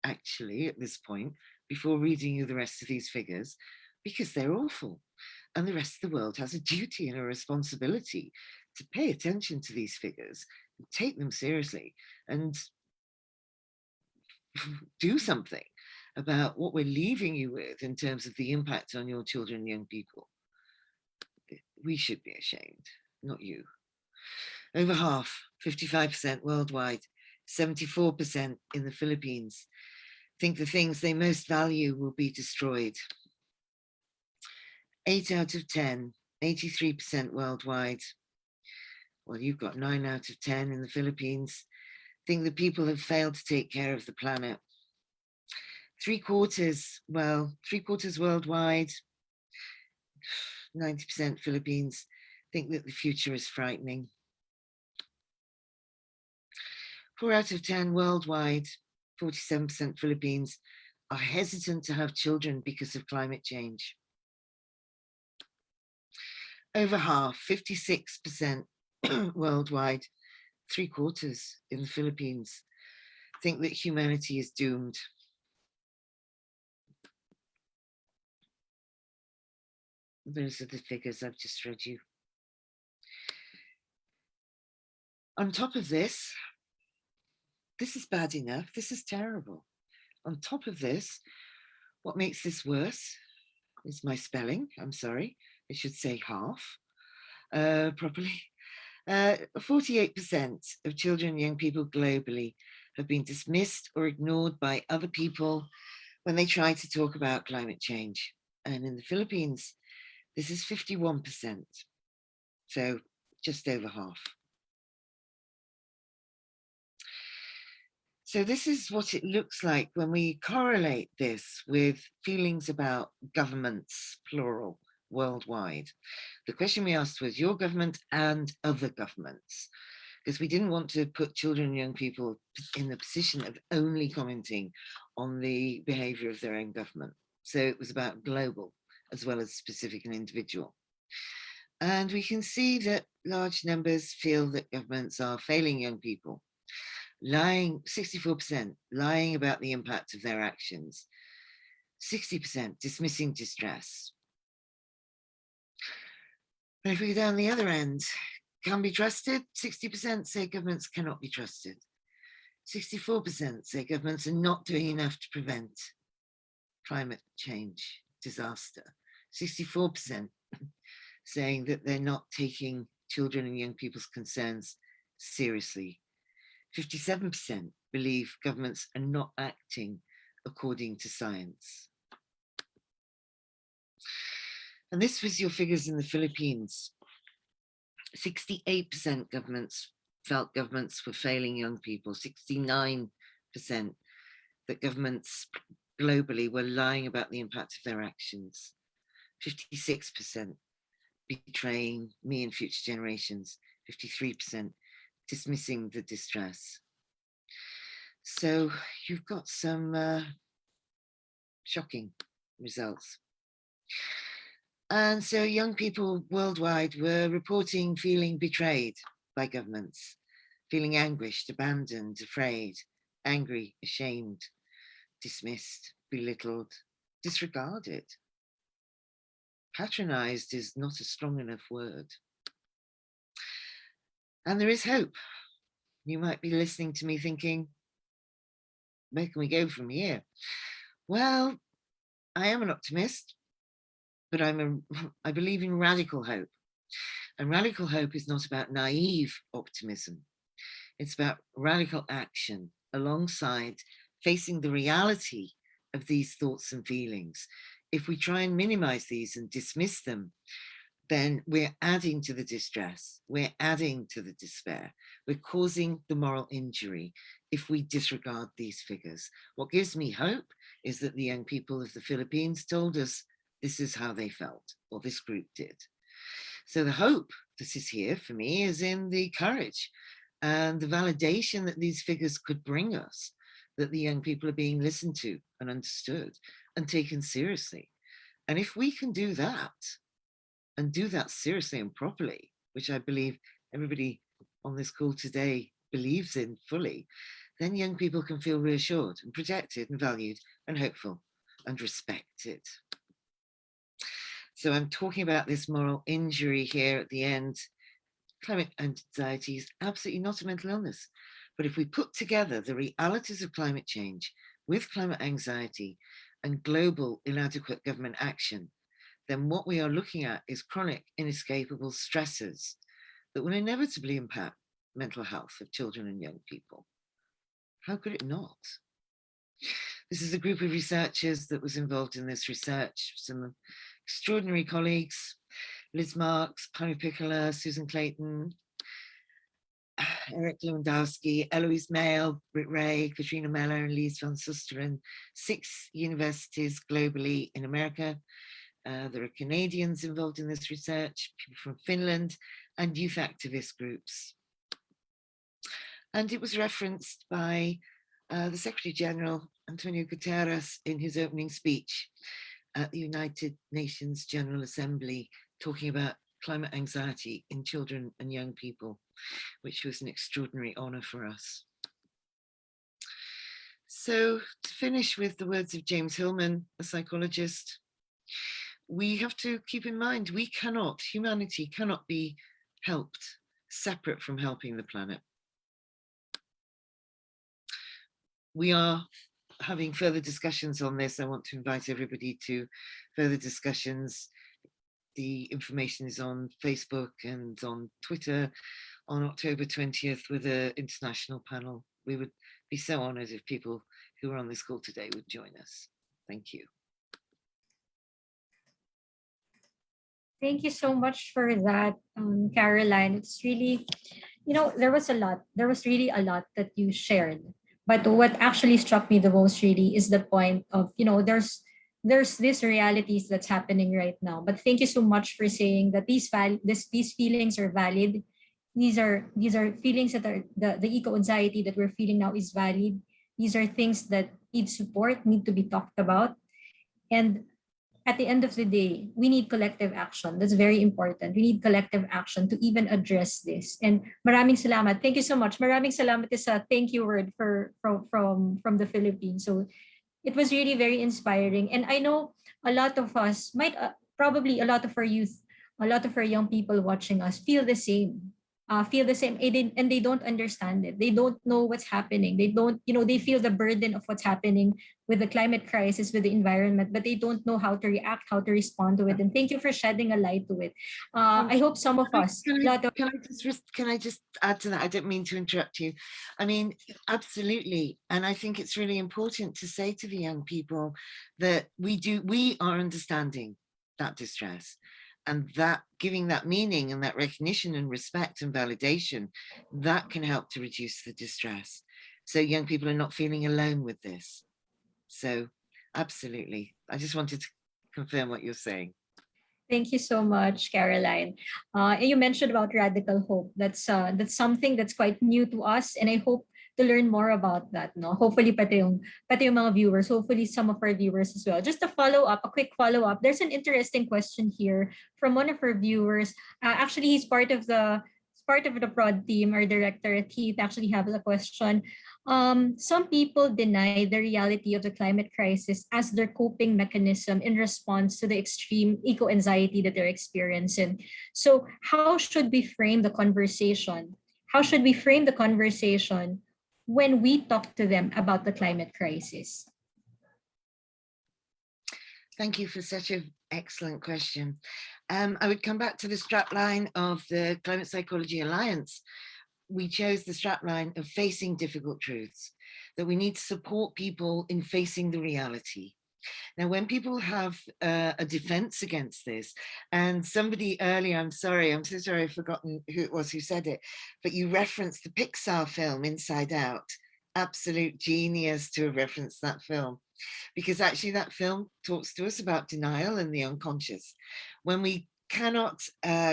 actually, at this point, before reading you the rest of these figures, because they're awful. And the rest of the world has a duty and a responsibility to pay attention to these figures, and take them seriously, and do something about what we're leaving you with in terms of the impact on your children and young people. We should be ashamed, not you. Over half, 55% worldwide, 74% in the Philippines, think the things they most value will be destroyed. 8 out of 10, 83% worldwide. Well, you've got 9 out of 10 in the Philippines, think the people have failed to take care of the planet. 3/4, well, 3/4 worldwide, 90% Philippines, think that the future is frightening. 4 out of 10 worldwide, 47% Philippines, are hesitant to have children because of climate change. Over half, 56% worldwide, 3/4 in the Philippines, think that humanity is doomed. Those are the figures I've just read you. On top of this is bad enough. This is terrible. On top of this, what makes this worse is my spelling. I'm sorry. I should say half properly. 48% of children and young people globally have been dismissed or ignored by other people when they try to talk about climate change. And in the Philippines, this is 51%. So just over half. So this is what it looks like when we correlate this with feelings about governments, plural, worldwide. The question we asked was your government and other governments, because we didn't want to put children and young people in the position of only commenting on the behavior of their own government. So it was about global as well as specific and individual. And we can see that large numbers feel that governments are failing young people. Lying, 64% lying about the impact of their actions, 60% dismissing distress. But if we go down the other end, can be trusted, 60% say governments cannot be trusted. 64% say governments are not doing enough to prevent climate change disaster. 64% saying that they're not taking children and young people's concerns seriously. 57% believe governments are not acting according to science. And this was your figures in the Philippines. 68% felt governments were failing young people. 69% that governments globally were lying about the impact of their actions. 56% betraying me and future generations. 53% dismissing the distress. So you've got some shocking results. And so young people worldwide were reporting feeling betrayed by governments, feeling anguished, abandoned, afraid, angry, ashamed, dismissed, belittled, disregarded. Patronized is not a strong enough word. And there is hope. You might be listening to me thinking, where can we go from here? Well, I am an optimist, but I believe in radical hope. And radical hope is not about naive optimism. It's about radical action alongside facing the reality of these thoughts and feelings. If we try and minimize these and dismiss them, then we're adding to the distress, we're adding to the despair, we're causing the moral injury if we disregard these figures. What gives me hope is that the young people of the Philippines told us this is how they felt, or this group did. So the hope that is here for me is in the courage and the validation that these figures could bring us, that the young people are being listened to and understood and taken seriously. And if we can do that, and do that seriously and properly, which I believe everybody on this call today believes in fully, then young people can feel reassured and protected and valued and hopeful and respected. So I'm talking about this moral injury here at the end. Climate anxiety is absolutely not a mental illness. But if we put together the realities of climate change with climate anxiety and global inadequate government action, then what we are looking at is chronic, inescapable stressors that will inevitably impact mental health of children and young people. How could it not? This is a group of researchers that was involved in this research, some extraordinary colleagues, Liz Marks, Pani Piccola, Susan Clayton, Eric Lewandowski, Eloise Mail, Britt Ray, Katrina Meller, and Lise van Susteren, 6 universities globally in America. There are Canadians involved in this research, people from Finland, and youth activist groups. And it was referenced by the Secretary General, Antonio Guterres, in his opening speech at the United Nations General Assembly, talking about climate anxiety in children and young people, which was an extraordinary honor for us. So to finish with the words of James Hillman, a psychologist, we have to keep in mind, humanity cannot be helped separate from helping the planet. We are having further discussions on this. I want to invite everybody to further discussions. The information is on Facebook and on Twitter on October 20th with an international panel. We would be so honored if people who are on this call today would join us. Thank you. Thank you so much for that, Caroline. It's really, there was really a lot that you shared. But what actually struck me the most really is the point of, there's these realities that's happening right now. But thank you so much for saying that these feelings are valid. These are feelings that are the eco-anxiety that we're feeling now is valid. These are things that need support, need to be talked about. And at the end of the day, we need collective action. That's very important. We need collective action to even address this. And maraming salamat. Thank you so much. Maraming salamat is a thank you word from the Philippines. So it was really very inspiring. And I know a lot of us probably a lot of our youth, a lot of our young people watching us feel the same. And they don't understand it. They don't know what's happening. They don't, they feel the burden of what's happening with the climate crisis, with the environment, but they don't know how to react, how to respond to it. And thank you for shedding a light to it. I hope some of us. Can I just add to that? I don't mean to interrupt you. I mean, absolutely. And I think it's really important to say to the young people that we are understanding that distress. And that giving that meaning and that recognition and respect and validation, that can help to reduce the distress. So young people are not feeling alone with this. So absolutely. I just wanted to confirm what you're saying. Thank you so much, Caroline. And you mentioned about radical hope. That's something that's quite new to us, and I hope to learn more about that. No, hopefully pati yung mga viewers, hopefully some of our viewers as well. Just a quick follow up. There's an interesting question here from one of our viewers. Actually, he's part of the prod team. Our director Heath actually has a question. Some people deny the reality of the climate crisis as their coping mechanism in response to the extreme eco-anxiety that they're experiencing. So how should we frame the conversation? How should we frame the conversation when we talk to them about the climate crisis? Thank you for such an excellent question. I would come back to the strapline of the Climate Psychology Alliance. We chose the strapline of facing difficult truths, that we need to support people in facing the reality. Now, when people have a defense against this, and somebody earlier, I'm so sorry, I've forgotten who it was who said it, but you referenced the Pixar film Inside Out. Absolute genius to have referenced that film, because actually that film talks to us about denial and the unconscious. When we cannot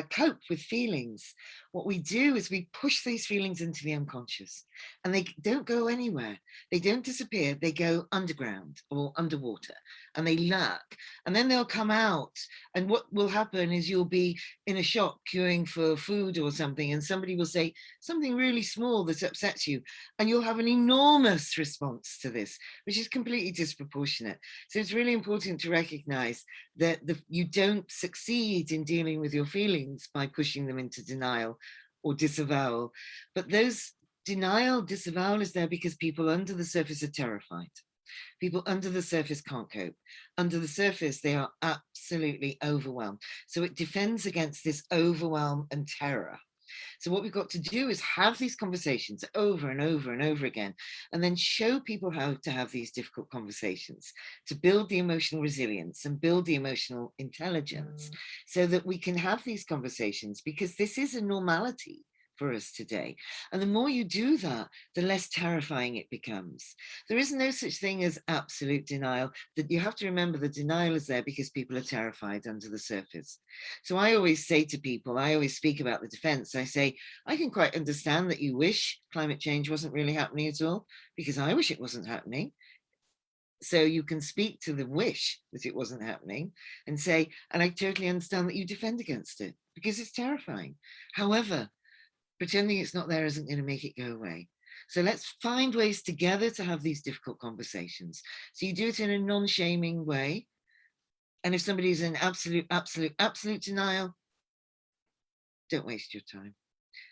cope with feelings, what we do is we push these feelings into the unconscious, and they don't go anywhere. They don't disappear. They go underground or underwater, and they lurk, and then they'll come out. And what will happen is you'll be in a shop queuing for food or something, and somebody will say something really small that upsets you, and you'll have an enormous response to this, which is completely disproportionate. So it's really important to recognize that you don't succeed in dealing with your feelings by pushing them into denial or disavowal. But those disavowal is there because people under the surface are terrified. People under the surface can't cope. Under the surface, they are absolutely overwhelmed. So it defends against this overwhelm and terror. So what we've got to do is have these conversations over and over and over again, and then show people how to have these difficult conversations, to build the emotional resilience and build the emotional intelligence so that we can have these conversations, because this is a normality for us today. And the more you do that, the less terrifying it becomes. There is no such thing as absolute denial. That you have to remember the denial is there because people are terrified under the surface. So I always say to people, I always speak about the defense. I say, I can quite understand that you wish climate change wasn't really happening at all, because I wish it wasn't happening. So you can speak to the wish that it wasn't happening and say, and I totally understand that you defend against it because it's terrifying. However, pretending it's not there isn't going to make it go away. So let's find ways together to have these difficult conversations. So you do it in a non-shaming way. And if somebody's in absolute denial, don't waste your time.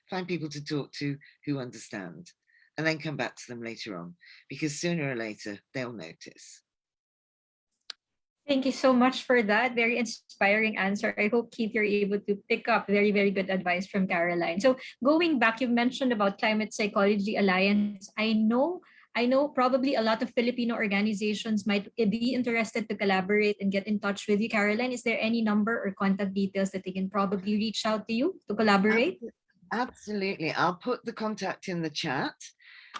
Find people to talk to who understand, and then come back to them later on, because sooner or later they'll notice. Thank you so much for that. Very inspiring answer. I hope, Keith, you're able to pick up very, very good advice from Caroline. So going back, you mentioned about Climate Psychology Alliance. I know probably a lot of Filipino organizations might be interested to collaborate and get in touch with you. Caroline, is there any number or contact details that they can probably reach out to you to collaborate? Absolutely. I'll put the contact in the chat.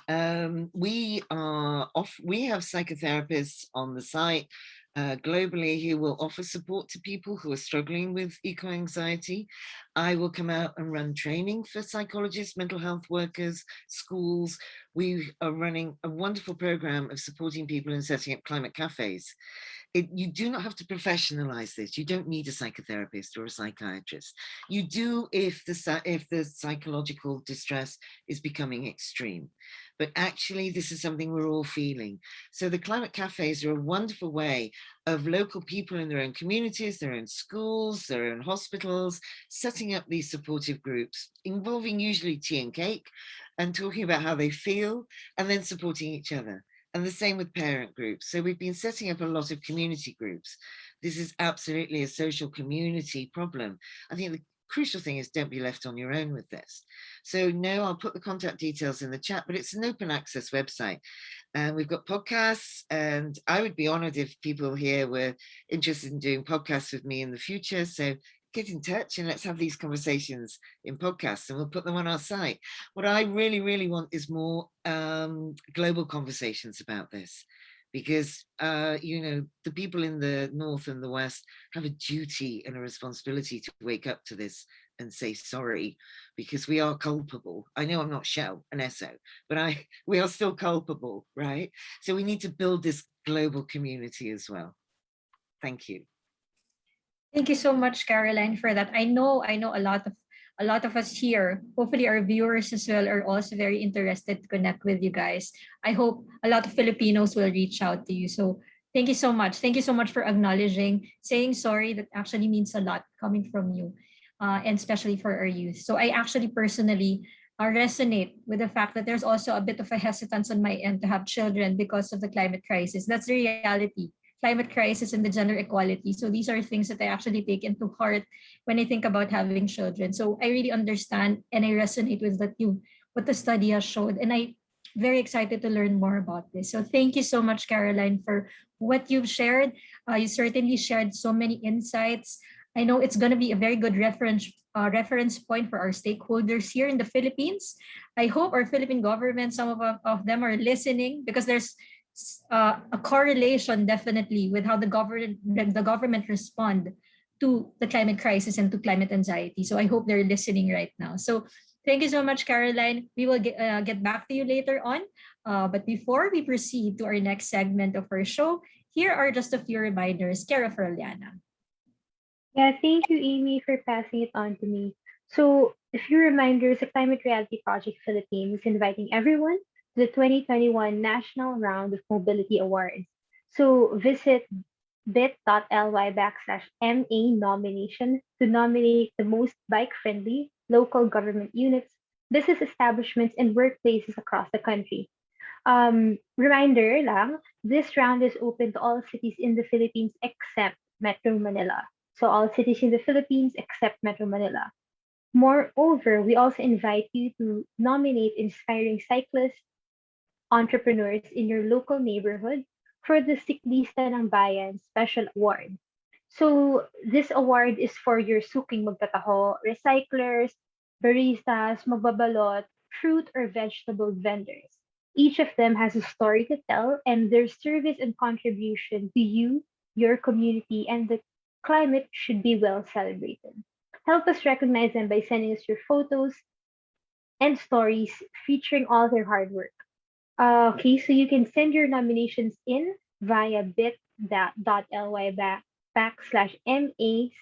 We have psychotherapists on the site globally who will offer support to people who are struggling with eco-anxiety. I will come out and run training for psychologists, mental health workers, schools. We are running a wonderful program of supporting people in setting up climate cafes. You do not have to professionalize this. You don't need a psychotherapist or a psychiatrist. You do if the psychological distress is becoming extreme. But actually, this is something we're all feeling. So the climate cafes are a wonderful way of local people in their own communities, their own schools, their own hospitals, setting up these supportive groups, involving usually tea and cake, and talking about how they feel, and then supporting each other. And the same with parent groups. So we've been setting up a lot of community groups. This is absolutely a social community problem. I think the crucial thing is don't be left on your own with this. So no, I'll put the contact details in the chat, but it's an open access website. And we've got podcasts, and I would be honored if people here were interested in doing podcasts with me in the future. So get in touch and let's have these conversations in podcasts, and we'll put them on our site. What I really, really want is more global conversations about this, because, the people in the North and the West have a duty and a responsibility to wake up to this and say sorry, because we are culpable. I know I'm not Shell and Esso, but we are still culpable, right? So we need to build this global community as well. Thank you. Thank you so much, Caroline, for that. I know a lot of us here, hopefully our viewers as well, are also very interested to connect with you guys. I hope a lot of Filipinos will reach out to you. So thank you so much. Thank you so much for acknowledging, saying sorry. That actually means a lot coming from you, and especially for our youth. So I actually personally resonate with the fact that there's also a bit of a hesitance on my end to have children because of the climate crisis. That's the reality. Climate crisis and the gender equality. So these are things that I actually take into heart when I think about having children. So I really understand and I resonate with what the study has showed. And I very excited to learn more about this. So thank you so much, Caroline, for what you've shared. You certainly shared so many insights. I know it's going to be a very good reference point for our stakeholders here in the Philippines. I hope our Philippine government, some of them are listening, because there's a correlation definitely with how the government respond to the climate crisis and to climate anxiety. So I hope they're listening right now. So thank you so much, Caroline. We will get back to you later on. But before we proceed to our next segment of our show, here are just a few reminders. Care of Liana. Yeah, thank you, Amy, for passing it on to me. So, a few reminders: the Climate Reality Project Philippines is inviting everyone to the 2021 National Round of Mobility Awards. So, visit bit.ly/MA nomination to nominate the most bike-friendly local government units, business establishments, and workplaces across the country. Reminder lang, this round is open to all cities in the Philippines except Metro Manila. So all cities in the Philippines except Metro Manila. Moreover, we also invite you to nominate inspiring cyclists, entrepreneurs in your local neighborhood for the Siklista ng Bayan Special Award. So this award is for your suking magtataho, recyclers, baristas, magbabalot, fruit or vegetable vendors. Each of them has a story to tell, and their service and contribution to you, your community, and the climate should be well celebrated. Help us recognize them by sending us your photos and stories featuring all their hard work. Okay, so you can send your nominations in via bit.ly/MA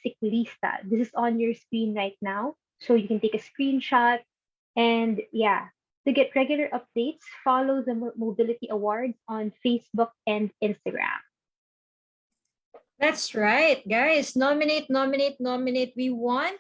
Ciclista. This is on your screen right now, so you can take a screenshot. And yeah, to get regular updates, follow the Mobility Awards on Facebook and Instagram. That's right, guys. Nominate, nominate, nominate. We want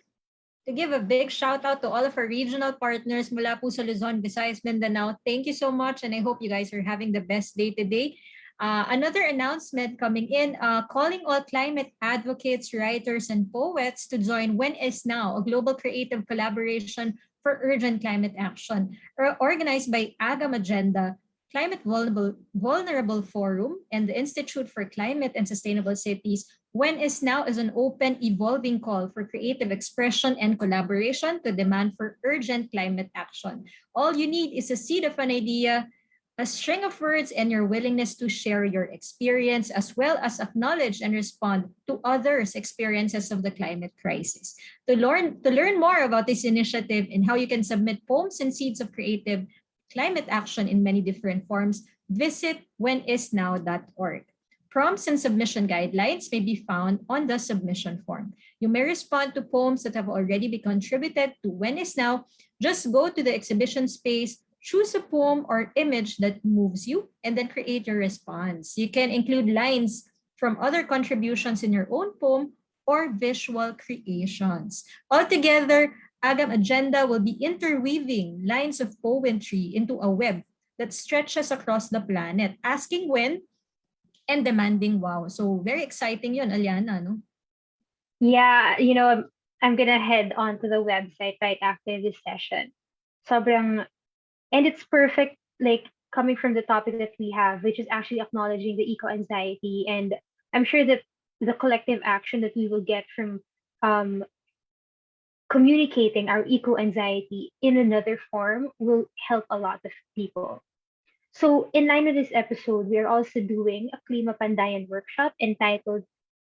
to give a big shout out to all of our regional partners mula po sa Luzon, Visayas, Mindanao. Thank you so much, and I hope you guys are having the best day today. Another announcement coming in, calling all climate advocates, writers, and poets to join When Is Now, a global creative collaboration for urgent climate action, organized by Agam Agenda, Climate Vulnerable Forum, and the Institute for Climate and Sustainable Cities. When Is Now is an open, evolving call for creative expression and collaboration to demand for urgent climate action. All you need is a seed of an idea, a string of words, and your willingness to share your experience, as well as acknowledge and respond to others' experiences of the climate crisis. To learn more about this initiative and how you can submit poems and seeds of creative climate action in many different forms, visit whenisnow.org. Prompts and submission guidelines may be found on the submission form. You may respond to poems that have already been contributed to When Is Now. Just go to the exhibition space, choose a poem or image that moves you, and then create your response. You can include lines from other contributions in your own poem or visual creations. Altogether, Agam Agenda will be interweaving lines of poetry into a web that stretches across the planet, asking when and demanding wow. So very exciting yun, Aliana, no? Yeah, I'm gonna head on to the website right after this session. Sobrang, and it's perfect, like coming from the topic that we have, which is actually acknowledging the eco-anxiety. And I'm sure that the collective action that we will get from communicating our eco-anxiety in another form will help a lot of people. So in line with this episode, we are also doing a Klima Pandayan workshop entitled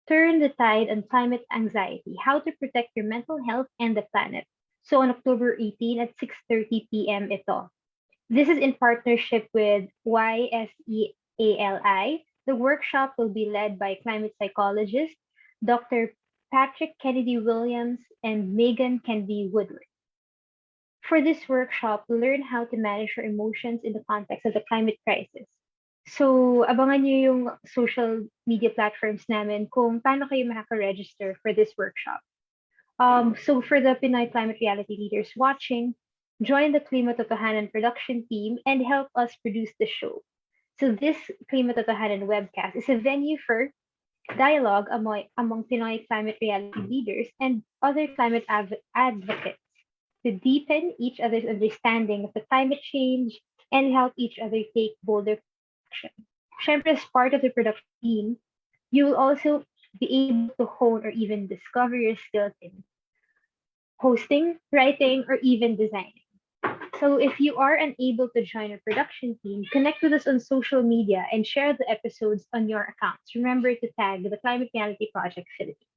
Turn the Tide on Climate Anxiety, How to Protect Your Mental Health and the Planet. So on October 18 at 6:30 p.m. ito. This is in partnership with YSEALI. The workshop will be led by climate psychologist Dr. Patrick Kennedy Williams and Megan Kennedy Woodward. For this workshop, learn how to manage your emotions in the context of the climate crisis. So, abangan nyo yung social media platforms namin kung paano kayo makaka-register for this workshop. So for the Pinoy Climate Reality leaders watching, join the Klima Totohanan production team and help us produce the show. So this Klima Totohanan webcast is a venue for dialogue among Pinoy climate reality leaders and other climate advocates to deepen each other's understanding of the climate change and help each other take bolder action. Syempre, as part of the production team, you will also be able to hone or even discover your skills in hosting, writing, or even designing. So if you are unable to join a production team, connect with us on social media and share the episodes on your accounts. Remember to tag the Climate Reality Project Philippines.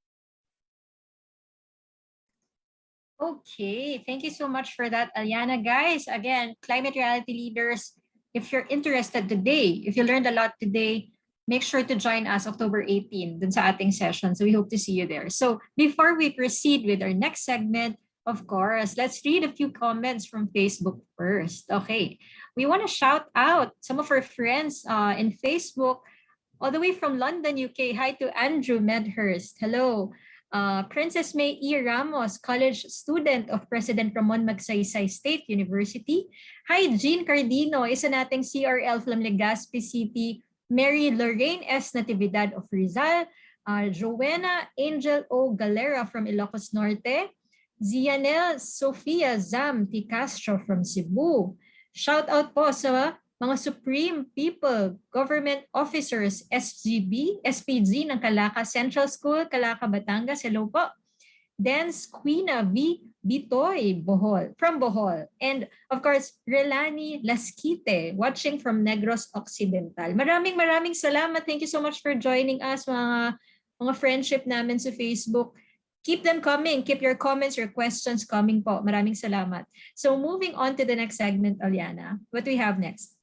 Okay, thank you so much for that, Aliana. Guys, again, climate reality leaders, if you're interested today, if you learned a lot today, make sure to join us October 18 dun sa ating session. So we hope to see you there. So before we proceed with our next segment, of course, let's read a few comments from Facebook first. Okay, we want to shout out some of our friends in Facebook, all the way from London, UK. Hi to Andrew Medhurst. Hello. Princess May E. Ramos, college student of President Ramon Magsaysay State University. Hi, Jean Cardino, isa nating CRL from Legazpi City. Mary Lorraine S. Natividad of Rizal. Joanna Angel O. Galera from Ilocos Norte. Zianel Sofia Zam T. Castro from Cebu. Shout out po sa mga Supreme People, Government Officers, SGB, SPG ng Calaca Central School, Calaca, Batangas. Hello po. Dance Quina V. Bitoy, Bohol, from Bohol. And of course, Relani Lasquite, watching from Negros Occidental. Maraming salamat. Thank you so much for joining us, mga friendship namin sa Facebook. Keep them coming. Keep your comments, your questions coming po. Maraming salamat. So moving on to the next segment, Aliana. What do we have next?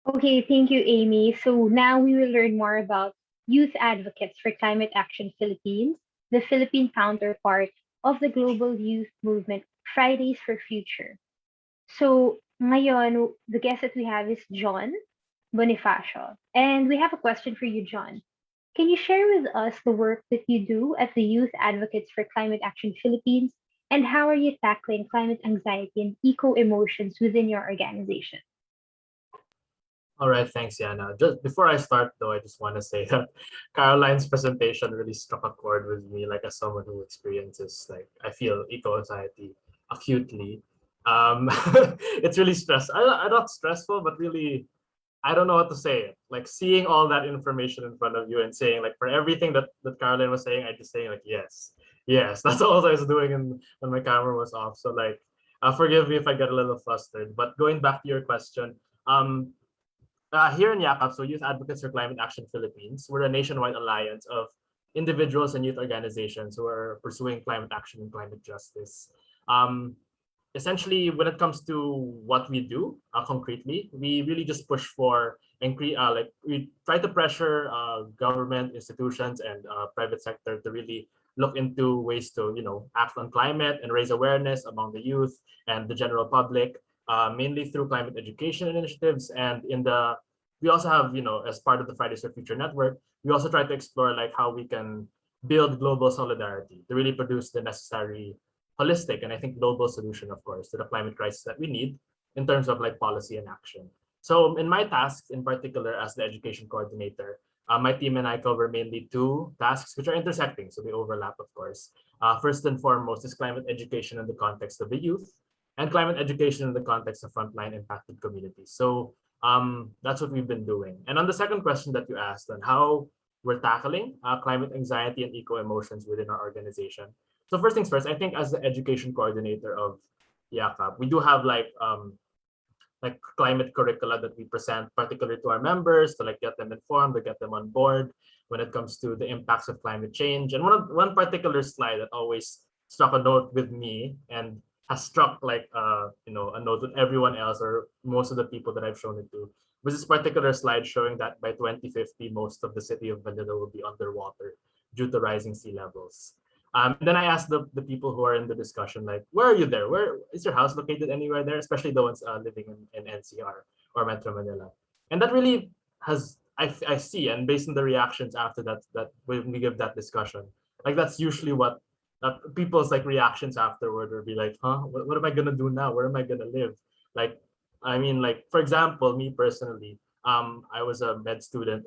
Okay, thank you, Amy. So now we will learn more about Youth Advocates for Climate Action Philippines, the Philippine counterpart of the global youth movement, Fridays for Future. So ngayon, the guest that we have is John Bonifacio. And we have a question for you, John. Can you share with us the work that you do at the Youth Advocates for Climate Action Philippines, and how are you tackling climate anxiety and eco-emotions within your organization? All right, thanks, Yana. Just before I start, though, I just want to say that Caroline's presentation really struck a chord with me, like as someone who experiences, like, I feel eco-anxiety acutely. It's really I'm not stressful, but really, I don't know what to say. Like seeing all that information in front of you and saying, like, for everything that Caroline was saying, I just saying like, yes. That's all I was doing when my camera was off. So like, forgive me if I get a little flustered. But going back to your question, here in YACAP, so Youth Advocates for Climate Action Philippines, we're a nationwide alliance of individuals and youth organizations who are pursuing climate action and climate justice. Essentially, when it comes to what we do concretely, we really just push for we try to pressure government institutions and private sector to really look into ways to act on climate and raise awareness among the youth and the general public, mainly through climate education initiatives. And we also have, as part of the Fridays for Future network, we also try to explore like how we can build global solidarity to really produce the necessary holistic and I think global solution, of course, to the climate crisis that we need in terms of like policy and action. So in my tasks in particular as the education coordinator, my team and I cover mainly two tasks which are intersecting, so they overlap, of course. First and foremost is climate education in the context of the youth and climate education in the context of frontline impacted communities. So that's what we've been doing. And on the second question that you asked on how we're tackling climate anxiety and eco-emotions within our organization. So first things first, I think as the education coordinator of YACAP, we do have like climate curricula that we present particularly to our members to like get them informed, to get them on board when it comes to the impacts of climate change. And one particular slide that always struck a note with me and has struck like a note with everyone else or most of the people that I've shown it to was this particular slide showing that by 2050 most of the city of Manila will be underwater due to rising sea levels. Then I asked the people who are in the discussion, like, where are you there? Where is your house located anywhere there? Especially the ones living in NCR or Metro Manila. And that really has, I see, and based on the reactions after that when we give that discussion, like that's usually what people's like reactions afterward will be like, huh, what am I gonna do now? Where am I gonna live? Like, I mean, like for example, me personally, I was a med student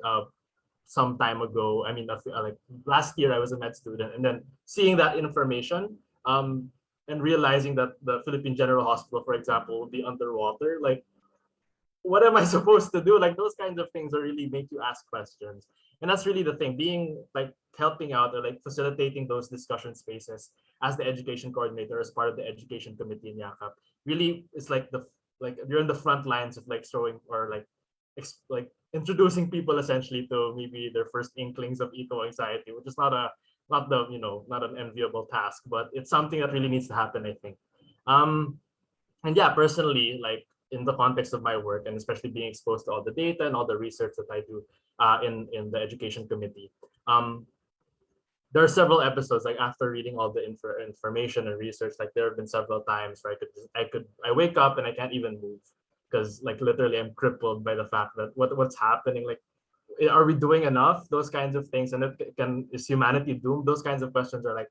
some time ago. I mean, like last year I was a med student, and then seeing that information, and realizing that the Philippine General Hospital, for example, will be underwater, like what am I supposed to do? Like those kinds of things are really make you ask questions. And that's really the thing, being like helping out or like facilitating those discussion spaces as the education coordinator, as part of the education committee in Yakap. Really, it's like like you're in the front lines of like showing or like like introducing people essentially to maybe their first inklings of eco anxiety, which is not the not an enviable task, but it's something that really needs to happen, I think. Um, and yeah, personally, like in the context of my work and especially being exposed to all the data and all the research that I do in the education committee, um, there are several episodes like after reading all the information and research, like there have been several times where I wake up and I can't even move because like literally I'm crippled by the fact that what's happening, like are we doing enough, those kinds of things, and is humanity doomed, those kinds of questions are like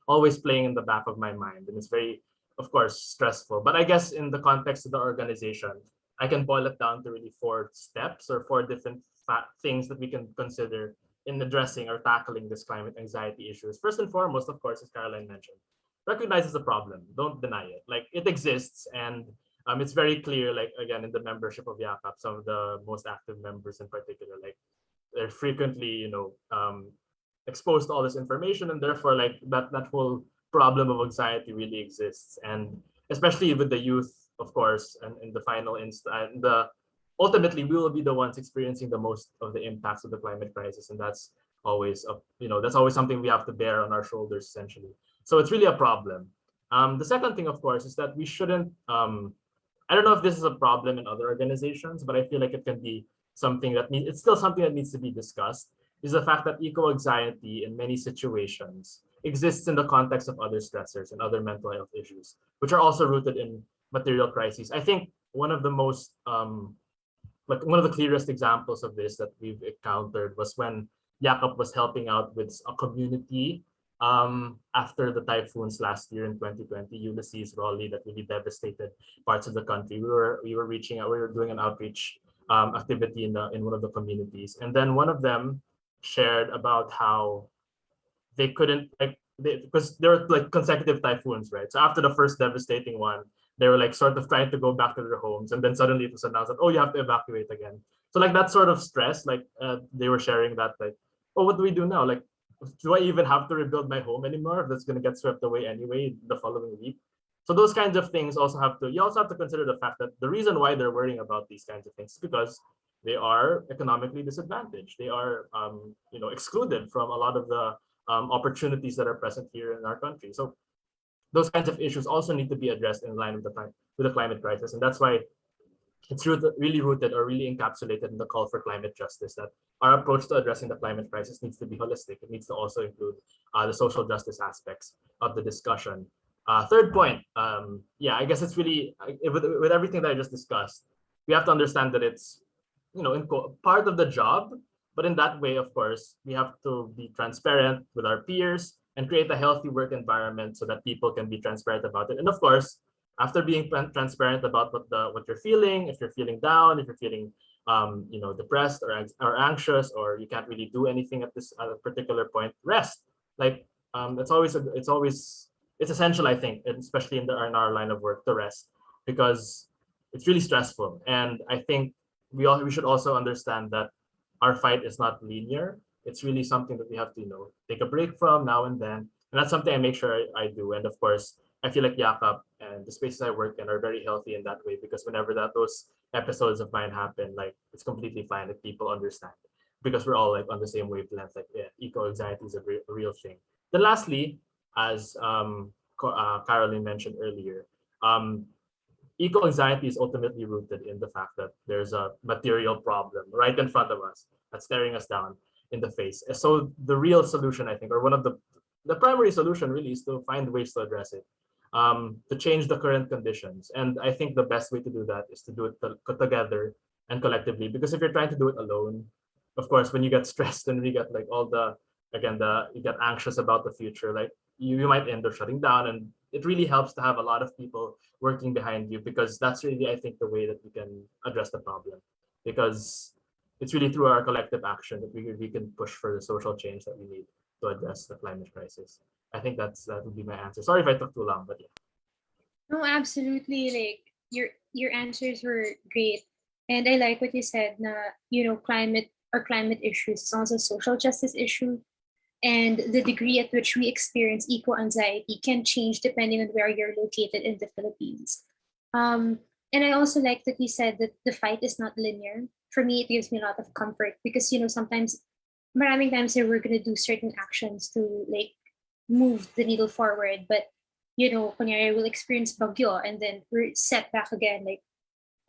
always playing in the back of my mind, and it's very, of course, stressful. But I guess in the context of the organization, I can boil it down to really 4 steps or 4 different things that we can consider in addressing or tackling this climate anxiety issues. First and foremost, of course, as Caroline mentioned, recognize it's a problem. Don't deny it. Like it exists, and it's very clear. Like again, in the membership of Yakap, some of the most active members in particular, like they're frequently, exposed to all this information, and therefore like that whole problem of anxiety really exists, and especially with the youth, of course, and in the final instant, ultimately we will be the ones experiencing the most of the impacts of the climate crisis, and that's always that's always something we have to bear on our shoulders essentially. So it's really a problem. The second thing, of course, is that we shouldn't I don't know if this is a problem in other organizations, but I feel like it can be something it's still something that needs to be discussed, is the fact that eco-anxiety in many situations exists in the context of other stressors and other mental health issues, which are also rooted in material crises. I think one of the most like one of the clearest examples of this that we've encountered was when Yakap was helping out with a community after the typhoons last year in 2020, Ulysses, Raleigh, that really devastated parts of the country. We were reaching out, we were doing an outreach activity in one of the communities, and then one of them shared about how they couldn't because there were like consecutive typhoons, right? So after the first devastating one, they were like sort of trying to go back to their homes, and then suddenly it was announced that, oh, you have to evacuate again. So like that sort of stress, like they were sharing that, like, oh, what do we do now? Like, do I even have to rebuild my home anymore if that's going to get swept away anyway the following week? So those kinds of things you also have to consider the fact that the reason why they're worrying about these kinds of things is because they are economically disadvantaged. They are excluded from a lot of the opportunities that are present here in our country. So those kinds of issues also need to be addressed in line with the climate crisis, and that's why it's really rooted or really encapsulated in the call for climate justice, that our approach to addressing the climate crisis needs to be holistic. It needs to also include the social justice aspects of the discussion. Third point, yeah, I guess it's really with everything that I just discussed, we have to understand that it's part of the job, but in that way, of course, we have to be transparent with our peers and create a healthy work environment so that people can be transparent about it. And of course, after being transparent about what you're feeling, if you're feeling down, if you're feeling depressed or anxious, or you can't really do anything at a particular point, rest. Like it's essential, I think, and especially in our line of work, to rest, because it's really stressful. And I think we should also understand that our fight is not linear. It's really something that we have to take a break from now and then, and that's something I make sure I do. And of course, I feel like Yakap and the spaces I work in are very healthy in that way, because whenever those episodes of mine happen, like it's completely fine if people understand, because we're all like on the same wavelength. Like, yeah, eco anxiety is a real thing. Then lastly, as Caroline mentioned earlier, eco anxiety is ultimately rooted in the fact that there's a material problem right in front of us that's staring us down in the face. So the real solution, I think, or one of the primary solution really, is to find ways to address it, to change the current conditions. And I think the best way to do that is to do it together and collectively, because if you're trying to do it alone, of course, when you get stressed and you get like all the again, you get anxious about the future, like you might end up shutting down. And it really helps to have a lot of people working behind you, because that's really, I think, the way that we can address the problem, because it's really through our collective action that we can push for the social change that we need to address the climate crisis. I think that would be my answer. Sorry if I took too long, but yeah. No, absolutely. Like your answers were great, and I like what you said. Na climate issues is also a social justice issue, and the degree at which we experience eco anxiety can change depending on where you're located in the Philippines. And I also like that you said that the fight is not linear. For me, it gives me a lot of comfort because sometimes, maraming times we're gonna do certain actions to like move the needle forward, but kunyari we'll experience bagyo and then we're set back again like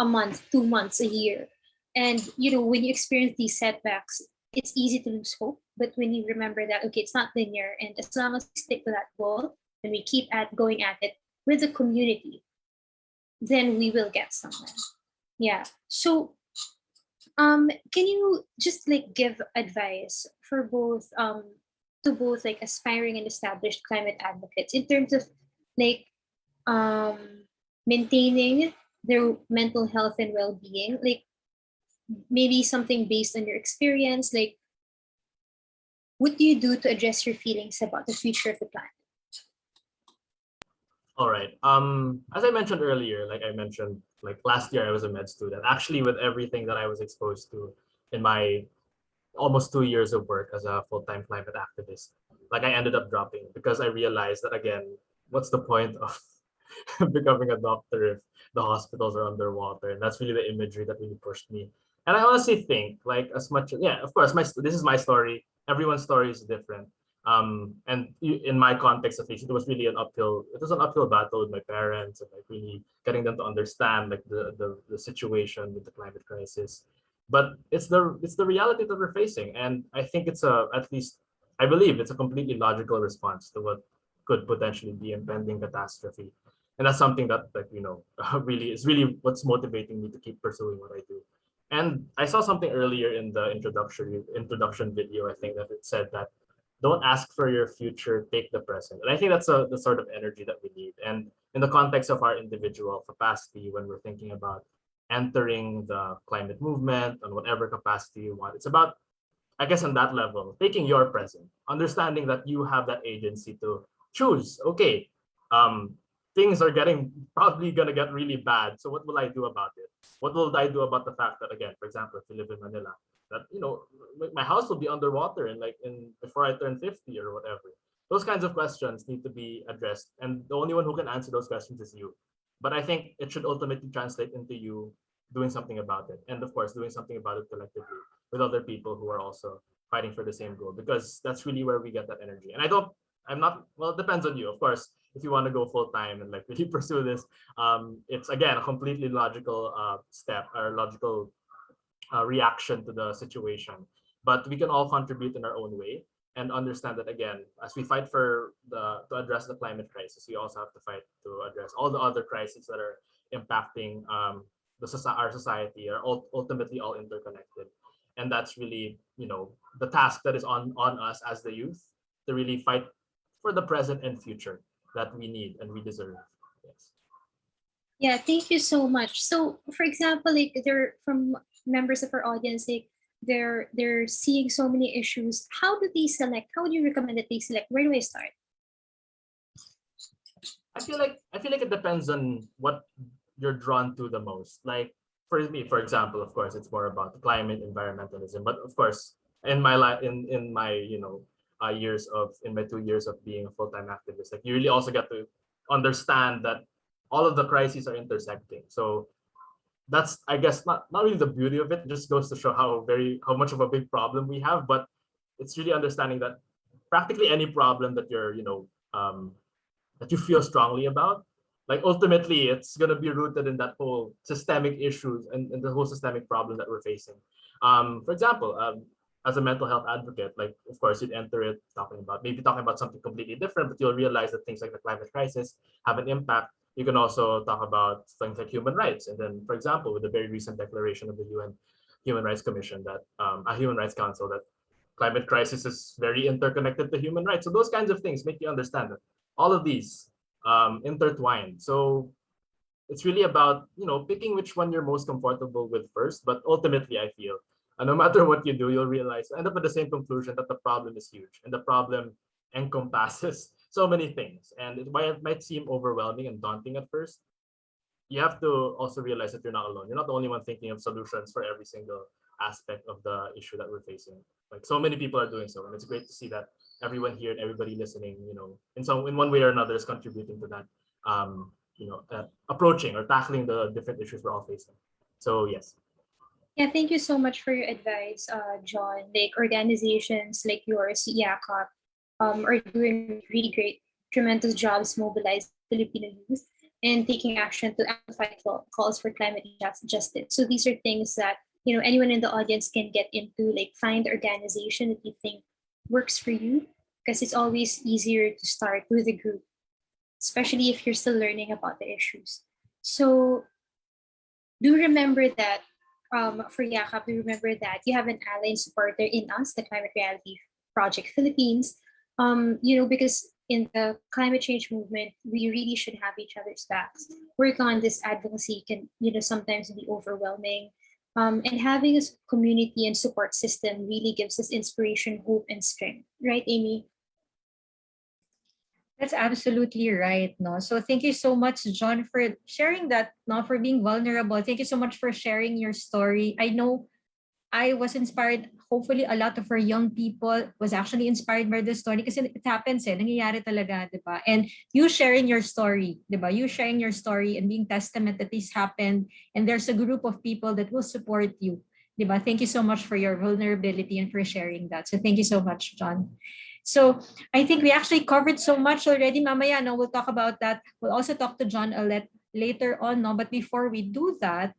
a month, 2 months, a year. And when you experience these setbacks, it's easy to lose hope. But when you remember that, okay, it's not linear, and as long as we stick to that goal and we keep going at it with the community, then we will get somewhere. Yeah. So can you just like give advice for both to both like aspiring and established climate advocates in terms of like maintaining their mental health and well-being, like maybe something based on your experience, like what do you do to address your feelings about the future of the planet? All right. As I mentioned earlier, like I mentioned, like last year I was a med student. Actually, with everything that I was exposed to in my almost 2 years of work as a full-time climate activist, like I ended up dropping because I realized that, again, what's the point of becoming a doctor if the hospitals are underwater? And that's really the imagery that really pushed me. And I honestly think, like, as much, yeah, of course, this is my story. Everyone's story is different. And in my context, at least, it was really an uphill battle with my parents, and like really getting them to understand like the situation with the climate crisis. But it's the reality that we're facing, and I think at least I believe it's a completely logical response to what could potentially be impending catastrophe. And that's something that really is really what's motivating me to keep pursuing what I do. And I saw something earlier in the introduction video, I think, that it said that don't ask for your future, take the present. And I think that's the sort of energy that we need. And in the context of our individual capacity, when we're thinking about entering the climate movement on whatever capacity you want, it's about, I guess, on that level, taking your present, understanding that you have that agency to choose. Okay, things are probably gonna get really bad. So what will I do about it? What will I do about the fact that, again, for example, if you live in Manila, that my house will be underwater before I turn 50 or whatever. Those kinds of questions need to be addressed, and the only one who can answer those questions is you. But I think it should ultimately translate into you doing something about it, and of course doing something about it collectively with other people who are also fighting for the same goal, because that's really where we get that energy. And well, it depends on you, of course. If you want to go full time and like really pursue this, it's again a completely logical step or logical reaction to the situation. But we can all contribute in our own way and understand that, again, as we fight to address the climate crisis, we also have to fight to address all the other crises that are impacting our society, are ultimately all interconnected. And that's really the task that is on us as the youth, to really fight for the present and future that we need and we deserve. Yes. Yeah, thank you so much. So, for example, like there from members of our audience, like they're seeing so many issues. How do they select? How would you recommend that they select? Where do I start? I feel like it depends on what you're drawn to the most. Like for me, for example, of course, it's more about the climate, environmentalism. But of course, in my life, in my in my 2 years of being a full-time activist, like you really also get to understand that all of the crises are intersecting. So that's, I guess, not really the beauty of it. It just goes to show how much of a big problem we have. But it's really understanding that practically any problem that that you feel strongly about, like ultimately it's going to be rooted in that whole systemic issues and the whole systemic problem that we're facing. For example, as a mental health advocate, like of course you'd enter it talking about something completely different, but you'll realize that things like the climate crisis have an impact. You can also talk about things like human rights. And then, for example, with the very recent declaration of the UN Human Rights Commission, that a Human Rights Council, that climate crisis is very interconnected to human rights. So those kinds of things make you understand that all of these intertwined. So it's really about, picking which one you're most comfortable with first. But ultimately, I feel no matter what you do, you'll realize, end up with the same conclusion, that the problem is huge and the problem encompasses so many things. And while it might seem overwhelming and daunting at first, you have to also realize that you're not alone. You're not the only one thinking of solutions for every single aspect of the issue that we're facing. Like, so many people are doing so, and it's great to see that everyone here and everybody listening, in one way or another, is contributing to that. Approaching or tackling the different issues we're all facing. So yes. Yeah, thank you so much for your advice, John. Like organizations like yours, YACAP, are doing really great, tremendous jobs mobilizing Filipino youth and taking action to amplify calls for climate justice. So these are things that anyone in the audience can get into. Like, find the organization that you think works for you, because it's always easier to start with a group, especially if you're still learning about the issues. So do remember that for YACAP, do remember that you have an ally and supporter in us, the Climate Reality Project Philippines. Because in the climate change movement, we really should have each other's backs. Work on this advocacy can, sometimes be overwhelming. And having a community and support system really gives us inspiration, hope, and strength. Right, Amy? That's absolutely right. No, so thank you so much, John, for sharing that. No, for being vulnerable. Thank you so much for sharing your story. I know I was inspired. Hopefully, a lot of our young people was actually inspired by this story, because it happens. Nangyayari talaga, di ba? And you sharing your story, di ba? You sharing your story and being testament that this happened, and there's a group of people that will support you, di ba? Thank you so much for your vulnerability and for sharing that. So thank you so much, John. So I think we actually covered so much already. Mamaya, no, we'll talk about that. We'll also talk to John later on, no. But before we do that,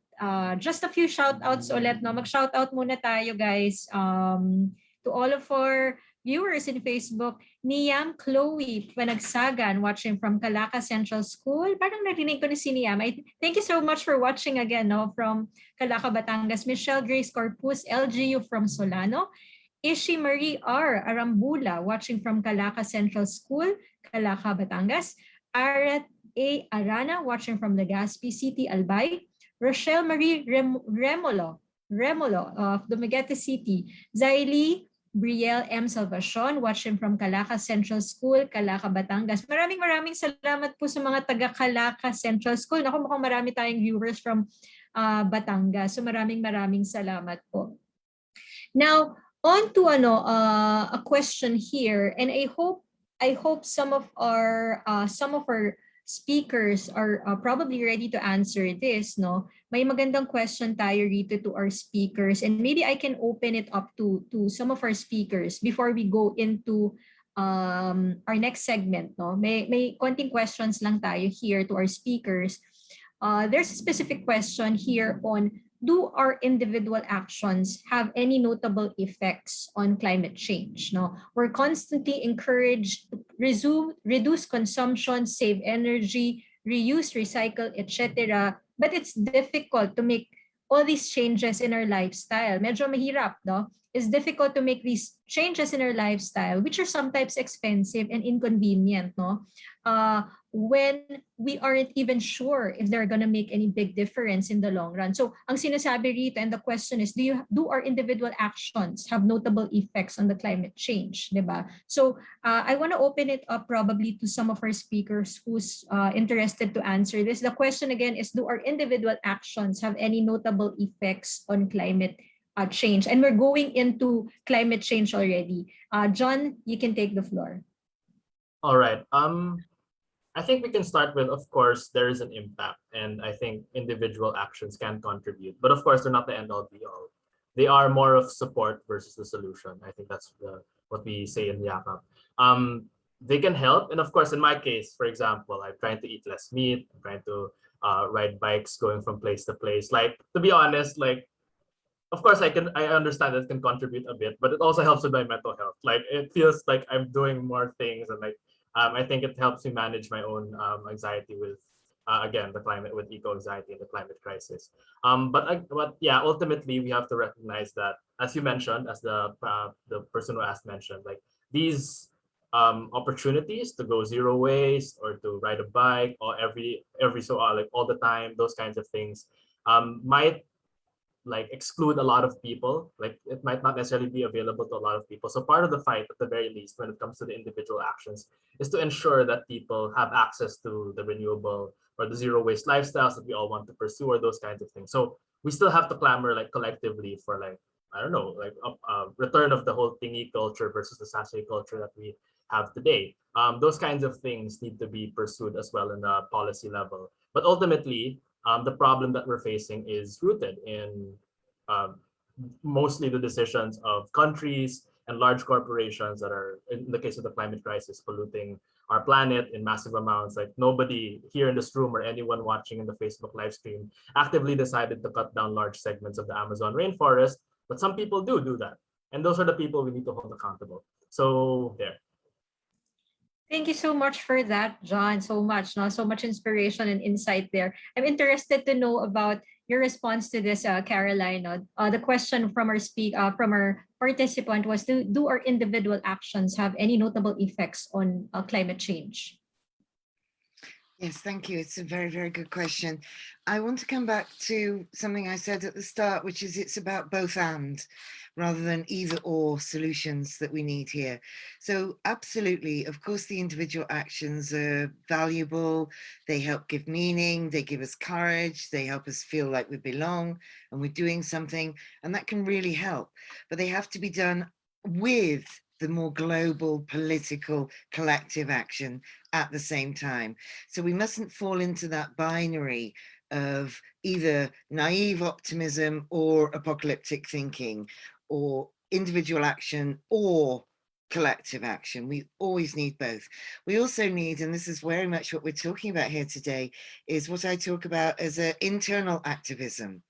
just a few shout outs ulit, no. Mag-shout out muna tayo, guys, to all of our viewers in Facebook. Niam Chloe Panagsagan, watching from Calaca Central School. Parang narinig ko ni si Niam. Thank you so much for watching again, no, from Calaca, Batangas. Michelle Grace Corpus, LGU from Solano. Ishi Marie R. Arambula, watching from Calaca Central School, Calaca, Batangas. Arat A. Arana, watching from Legazpi City, Albay. Rochelle Marie Remolo of Dumaguete City. Zaili Brielle M. Salvacion, watching from Calaca Central School, Calaca, Batangas. Maraming salamat po sa mga taga Calaca Central School. Naku, mukhang marami tayong viewers from Batangas. So maraming salamat po. Now, on to a question here, and I hope some of our speakers are probably ready to answer this, no. May magandang question tayo rito to our speakers, and maybe I can open it up to some of our speakers before we go into our next segment, no. May konting questions lang tayo here to our speakers. There's a specific question here on, do our individual actions have any notable effects on climate change? No, we're constantly encouraged to reduce consumption, save energy, reuse, recycle, etc. But it's difficult to make all these changes in our lifestyle. Medyo mahirap, no? It's difficult to make these changes in our lifestyle, which are sometimes expensive and inconvenient, no? When we aren't even sure if they're gonna make any big difference in the long run. So ang sinasabi rito, and the question is, do our individual actions have notable effects on the climate change, diba? So I want to open it up probably to some of our speakers who's interested to answer this. The question again is, do our individual actions have any notable effects on climate change? And we're going into climate change already. John, you can take the floor. All right. I think we can start with, of course, there is an impact, and I think individual actions can contribute, but of course, they're not the end all be all. They are more of support versus the solution. I think that's what we say in YACAP. They can help, and of course, in my case, for example, I'm trying to eat less meat. I'm trying to ride bikes, going from place to place. Like, to be honest, like, of course, I understand that it can contribute a bit, but it also helps with my mental health. Like, it feels like I'm doing more things, and like, I think it helps me manage my own anxiety with again, the climate with eco-anxiety and the climate crisis. But yeah, ultimately we have to recognize that, as you mentioned, as the person who asked mentioned, like these opportunities to go zero waste or to ride a bike or every so like all the time, those kinds of things might like exclude a lot of people. Like it might not necessarily be available to a lot of people. So part of the fight, at the very least, when it comes to the individual actions, is to ensure that people have access to the renewable or the zero waste lifestyles that we all want to pursue, or those kinds of things. So we still have to clamor like collectively for like, I don't know, like a return of the whole thingy culture versus the sachet culture that we have today. Those kinds of things need to be pursued as well in the policy level. But ultimately, the problem that we're facing is rooted in um, mostly the decisions of countries and large corporations that are, in the case of the climate crisis, polluting our planet in massive amounts. Like nobody here in this room or anyone watching in the Facebook live stream actively decided to cut down large segments of the Amazon rainforest, but some people do that. And those are the people we need to hold accountable. So there. Thank you so much for that, John. So much, no? So much inspiration and insight there. I'm interested to know about your response to this, Caroline. No? The question from from our participant was: Do our individual actions have any notable effects on climate change? Yes, thank you. It's a very, very good question. I want to come back to something I said at the start, which is it's about both and rather than either or solutions that we need here. So absolutely, of course, the individual actions are valuable. They help give meaning, they give us courage, they help us feel like we belong and we're doing something, and that can really help. But they have to be done with the more global political collective action at the same time. So we mustn't fall into that binary of either naive optimism or apocalyptic thinking, or individual action or collective action. We always need both. We also need, and this is very much what we're talking about here today, is what I talk about as an internal activism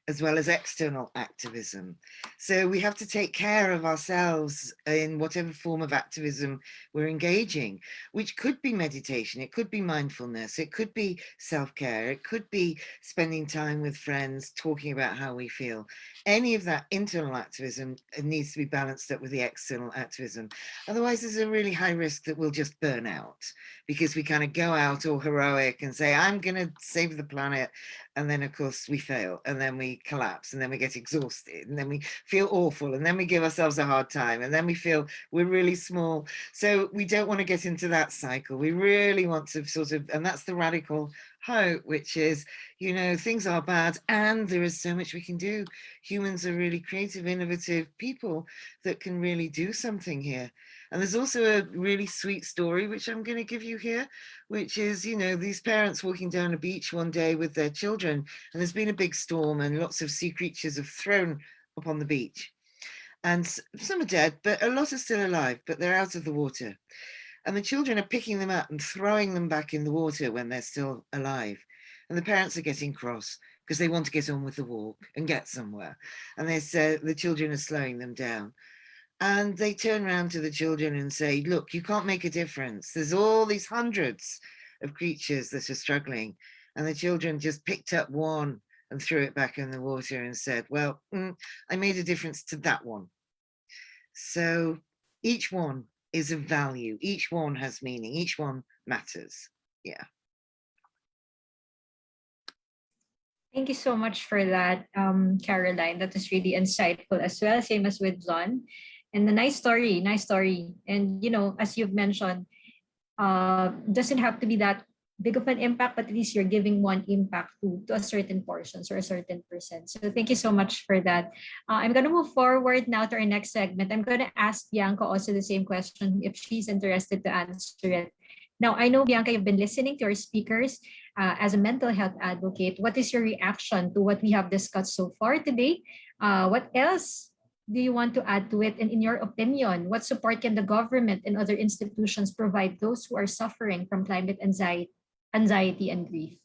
as well as external activism. So we have to take care of ourselves in whatever form of activism we're engaging, which could be meditation, it could be mindfulness, it could be self-care, it could be spending time with friends, talking about how we feel. Any of that internal activism needs to be balanced up with the external activism. Otherwise, there's a really high risk that we'll just burn out because we kind of go out all heroic and say, I'm going to save the planet. And then, of course, we fail, and then we collapse, and then we get exhausted, and then we feel awful, and then we give ourselves a hard time, and then we feel we're really small. So we don't want to get into that cycle. We really want to sort of, and that's the radical hope, which is, you know, things are bad, and there is so much we can do. Humans are really creative, innovative people that can really do something here. And there's also a really sweet story, which I'm going to give you here, which is, you know, these parents walking down a beach one day with their children, and there's been a big storm and lots of sea creatures have thrown upon the beach. And some are dead, but a lot are still alive, but they're out of the water. And the children are picking them up and throwing them back in the water when they're still alive. And the parents are getting cross because they want to get on with the walk and get somewhere. And they say the children are slowing them down. And they turn around to the children and say, look, you can't make a difference. There's all these hundreds of creatures that are struggling. And the children just picked up one and threw it back in the water and said, well, I made a difference to that one. So each one is of value. Each one has meaning. Each one matters. Yeah. Thank you so much for that, Caroline. That was really insightful as well, same as with John. And a nice story, nice story. And, you know, as you've mentioned, doesn't have to be that big of an impact, but at least you're giving one impact to a certain portions or a certain percent. So thank you so much for that. I'm going to move forward now to our next segment. I'm going to ask Bianca also the same question if she's interested to answer it. Now, I know, Bianca, you've been listening to our speakers as a mental health advocate. What is your reaction to what we have discussed so far today? What else do you want to add to it? And in your opinion, what support can the government and other institutions provide those who are suffering from climate anxiety and grief?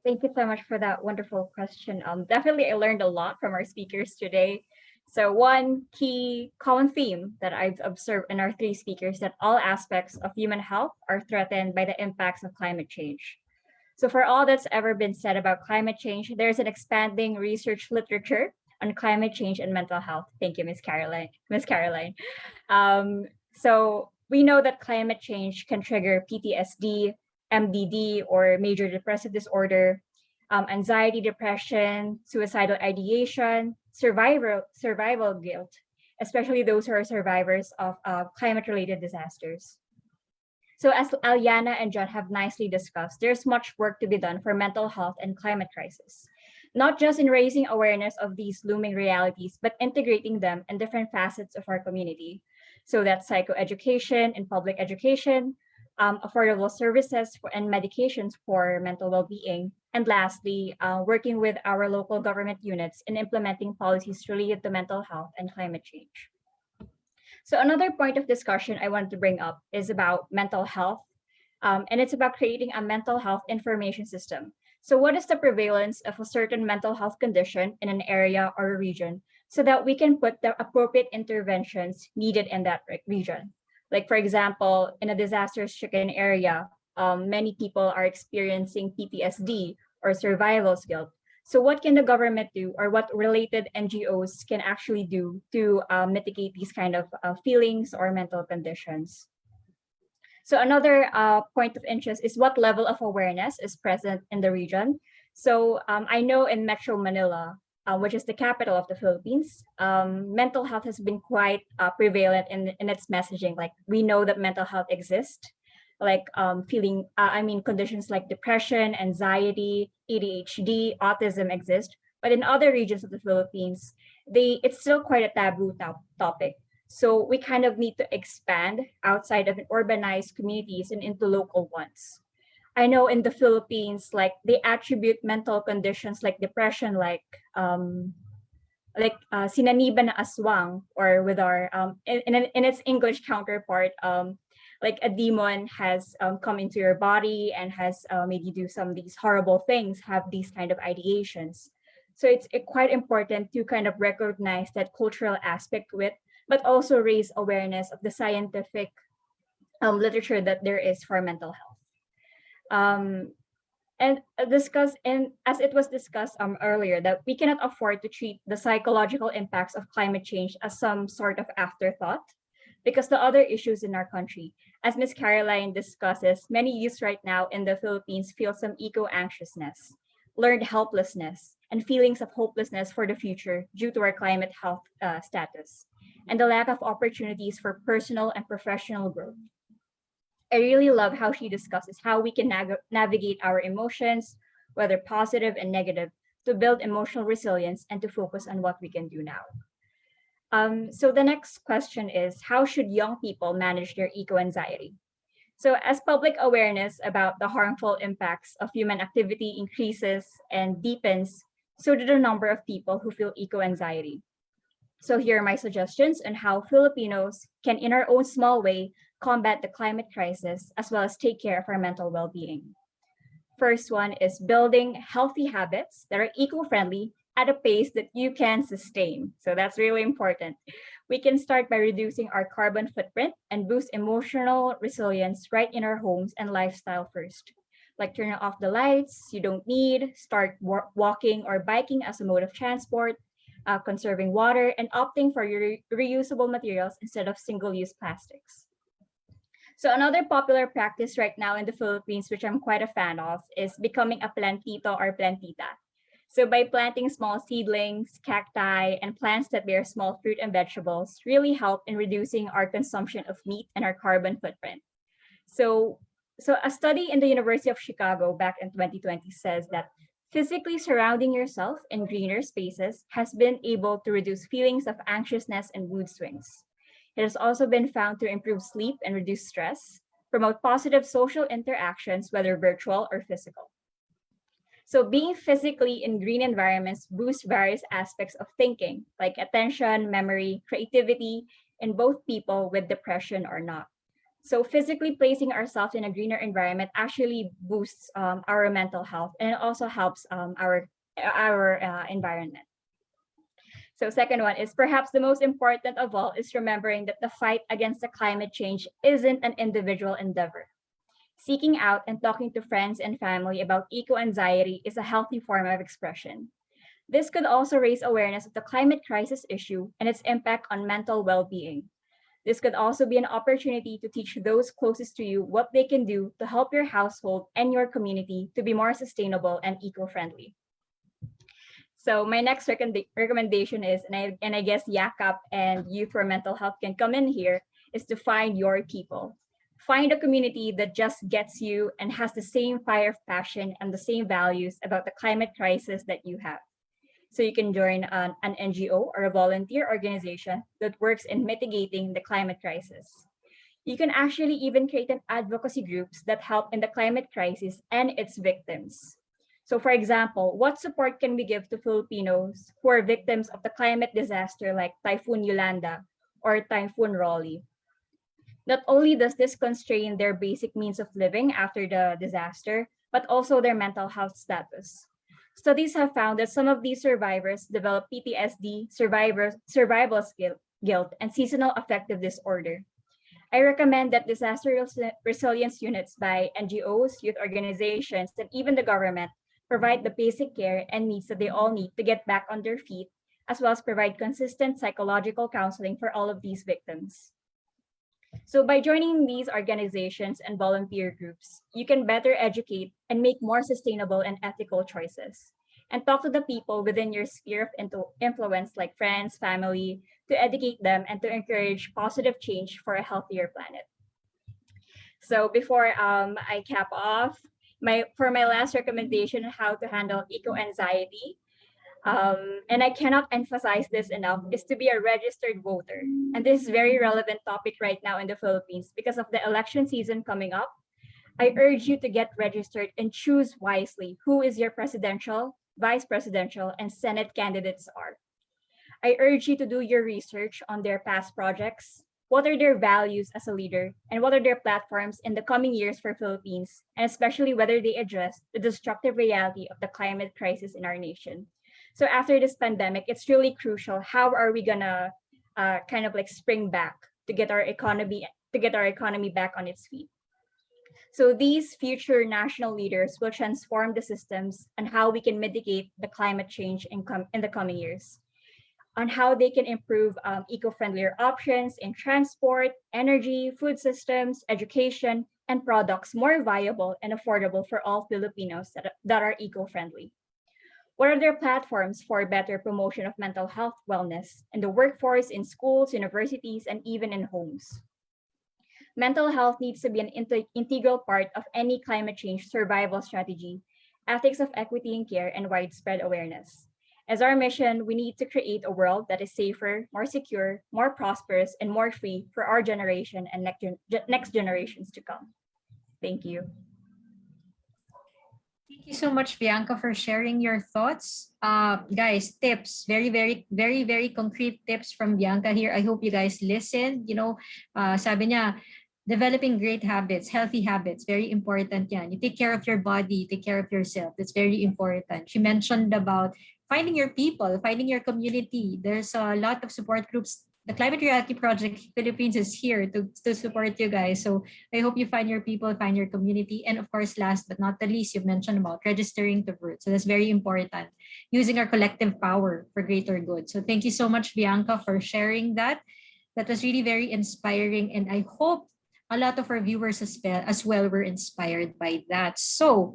Thank you so much for that wonderful question. Definitely, I learned a lot from our speakers today. So one key common theme that I've observed in our three speakers that all aspects of human health are threatened by the impacts of climate change. So for all that's ever been said about climate change, there's an expanding research literature on climate change and mental health. Thank you, Ms. Caroline. Ms. Caroline. So we know that climate change can trigger PTSD, MDD, or major depressive disorder, anxiety, depression, suicidal ideation, survival guilt, especially those who are survivors of climate-related disasters. So as Aliana and John have nicely discussed, there's much work to be done for mental health and climate crisis, not just in raising awareness of these looming realities, but integrating them in different facets of our community. So that's psychoeducation and public education, affordable services and medications for mental well-being, and lastly, working with our local government units in implementing policies related to mental health and climate change. So another point of discussion I wanted to bring up is about mental health, and it's about creating a mental health information system. So what is the prevalence of a certain mental health condition in an area or a region so that we can put the appropriate interventions needed in that region? Like for example, in a disaster-stricken area, many people are experiencing PTSD or survival guilt. So what can the government do, or what related NGOs can actually do to mitigate these kind of feelings or mental conditions? So another point of interest is what level of awareness is present in the region. So I know in Metro Manila, which is the capital of the Philippines, mental health has been quite prevalent in its messaging. Like we know that mental health exists, like conditions like depression, anxiety, ADHD, autism exist. But in other regions of the Philippines, it's still quite a taboo topic. So we kind of need to expand outside of urbanized communities and into local ones. I know in the Philippines, like they attribute mental conditions like depression, like sinaniban na aswang, or with our in its English counterpart, like a demon has come into your body and has made you do some of these horrible things, have these kind of ideations. So it's quite important to kind of recognize that cultural aspect with, but also raise awareness of the scientific literature that there is for mental health. And as it was discussed earlier, that we cannot afford to treat the psychological impacts of climate change as some sort of afterthought, because the other issues in our country, as Ms. Caroline discusses, many youths right now in the Philippines feel some eco-anxiousness, learned helplessness, and feelings of hopelessness for the future due to our climate health status, and the lack of opportunities for personal and professional growth. I really love how she discusses how we can navigate our emotions, whether positive and negative, to build emotional resilience and to focus on what we can do now. So the next question is, how should young people manage their eco-anxiety? So as public awareness about the harmful impacts of human activity increases and deepens, so do the number of people who feel eco-anxiety. So here are my suggestions on how Filipinos can, in our own small way, combat the climate crisis, as well as take care of our mental well-being. First one is building healthy habits that are eco-friendly at a pace that you can sustain. So that's really important. We can start by reducing our carbon footprint and boost emotional resilience right in our homes and lifestyle first. Like turning off the lights you don't need, start walking or biking as a mode of transport, conserving water, and opting for reusable materials instead of single-use plastics. So another popular practice right now in the Philippines, which I'm quite a fan of, is becoming a plantito or plantita. So by planting small seedlings, cacti, and plants that bear small fruit and vegetables really help in reducing our consumption of meat and our carbon footprint. So a study in the University of Chicago back in 2020 says that physically surrounding yourself in greener spaces has been able to reduce feelings of anxiousness and mood swings. It has also been found to improve sleep and reduce stress, promote positive social interactions, whether virtual or physical. So being physically in green environments boosts various aspects of thinking, like attention, memory, creativity, in both people with depression or not. So physically placing ourselves in a greener environment actually boosts our mental health, and it also helps our environment. So second one is perhaps the most important of all is remembering that the fight against the climate change isn't an individual endeavor. Seeking out and talking to friends and family about eco-anxiety is a healthy form of expression. This could also raise awareness of the climate crisis issue and its impact on mental well-being. This could also be an opportunity to teach those closest to you what they can do to help your household and your community to be more sustainable and eco-friendly. So my next recommendation is, and I guess Yakap and Youth for Mental Health can come in here, is to find your people. Find a community that just gets you and has the same fire of passion and the same values about the climate crisis that you have. So you can join an NGO or a volunteer organization that works in mitigating the climate crisis. You can actually even create an advocacy groups that help in the climate crisis and its victims. So for example, what support can we give to Filipinos who are victims of the climate disaster like Typhoon Yolanda or Typhoon Raleigh? Not only does this constrain their basic means of living after the disaster, but also their mental health status. Studies have found that some of these survivors develop PTSD, survival guilt, and seasonal affective disorder. I recommend that disaster resilience units by NGOs, youth organizations, and even the government provide the basic care and needs that they all need to get back on their feet, as well as provide consistent psychological counseling for all of these victims. So by joining these organizations and volunteer groups, you can better educate and make more sustainable and ethical choices. And talk to the people within your sphere of influence, like friends, family, to educate them and to encourage positive change for a healthier planet. So before I cap off, for my last recommendation on how to handle eco-anxiety, and I cannot emphasize this enough, is to be a registered voter. And this is a very relevant topic right now in the Philippines because of the election season coming up. I urge you to get registered and choose wisely who is your presidential, vice presidential, and Senate candidates are. I urge you to do your research on their past projects, what are their values as a leader, and what are their platforms in the coming years for Philippines, and especially whether they address the destructive reality of the climate crisis in our nation. So after this pandemic, it's really crucial. How are we gonna kind of like spring back to get our economy back on its feet? So these future national leaders will transform the systems and how we can mitigate the climate change in the coming years, on how they can improve eco-friendlier options in transport, energy, food systems, education, and products more viable and affordable for all Filipinos that are eco-friendly. What are their platforms for better promotion of mental health wellness in the workforce, in schools, universities, and even in homes? Mental health needs to be an integral part of any climate change survival strategy, ethics of equity and care, and widespread awareness. As our mission, we need to create a world that is safer, more secure, more prosperous, and more free for our generation and next generations to come. Thank you. Thank you so much, Bianca, for sharing your thoughts. Guys, tips, very concrete tips from Bianca here. I hope you guys listened. You know, sabi niya, developing great habits, healthy habits, very important yan. You take care of your body, take care of yourself. That's very important. She mentioned about finding your people, finding your community. There's a lot of support groups. The Climate Reality Project Philippines is here to support you guys. So I hope you find your people, find your community. And of course, last but not the least, you've mentioned about registering to vote. So that's very important. Using our collective power for greater good. So thank you so much, Bianca, for sharing that. That was really very inspiring. And I hope a lot of our viewers as well were inspired by that. So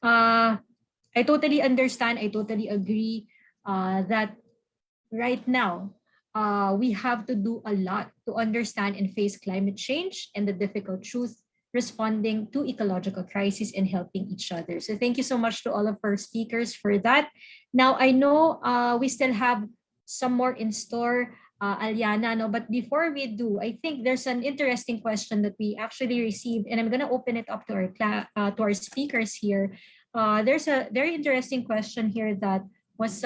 I totally understand. I totally agree that right now, we have to do a lot to understand and face climate change and the difficult truth, responding to ecological crisis and helping each other. So thank you so much to all of our speakers for that. Now, I know we still have some more in store, Aliana, no? But before we do, I think there's an interesting question that we actually received, and I'm going to open it up to our speakers here. There's a very interesting question here that was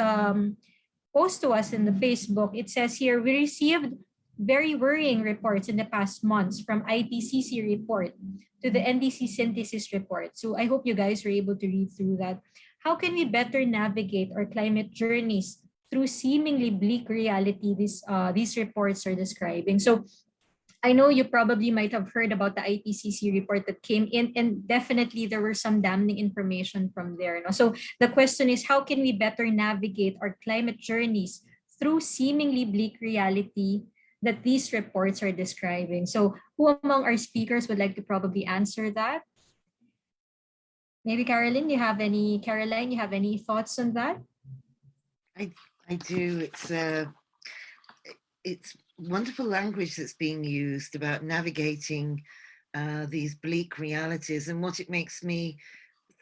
posed to us in the Facebook. It says here, we received very worrying reports in the past months from IPCC report to the NDC synthesis report. So I hope you guys were able to read through that. How can we better navigate our climate journeys through seemingly bleak reality these reports are describing. So I know you probably might have heard about the IPCC report that came in, and definitely there were some damning information from there. No? So the question is, how can we better navigate our climate journeys through seemingly bleak reality that these reports are describing? So who among our speakers would like to probably answer that? Maybe Caroline, Caroline, you have any thoughts on that? I do. It's wonderful language that's being used about navigating these bleak realities. And what it makes me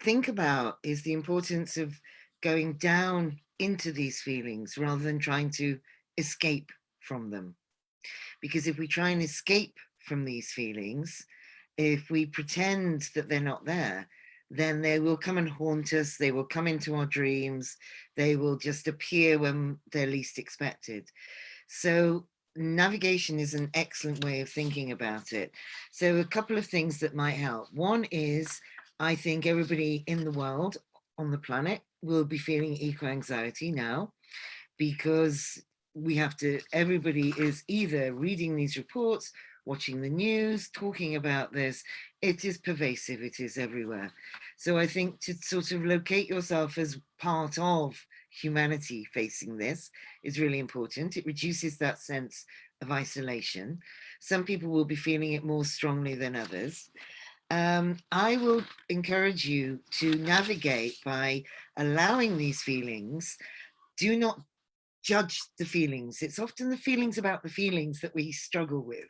think about is the importance of going down into these feelings rather than trying to escape from them. Because if we try and escape from these feelings, if we pretend that they're not there, then they will come and haunt us. They will come into our dreams. They will just appear when they're least expected. So navigation is an excellent way of thinking about it. So a couple of things that might help. One is, I think everybody in the world, on the planet, will be feeling eco-anxiety now, because everybody is either reading these reports, watching the news, talking about this. It is pervasive, it is everywhere. So I think to sort of locate yourself as part of humanity facing this is really important. It reduces that sense of isolation. Some people will be feeling it more strongly than others. I will encourage you to navigate by allowing these feelings. Do not judge the feelings. It's often the feelings about the feelings that we struggle with.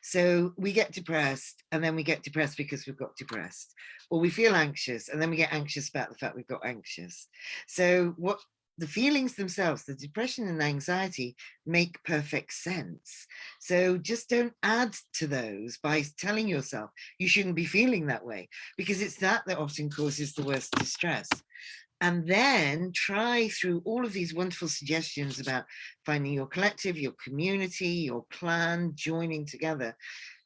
So we get depressed, and then we get depressed because we've got depressed, or we feel anxious and then we get anxious about the fact we've got anxious. So what the feelings themselves, the depression and anxiety, make perfect sense. So just don't add to those by telling yourself you shouldn't be feeling that way, because it's that often causes the worst distress. And then try through all of these wonderful suggestions about finding your collective, your community, your clan, joining together.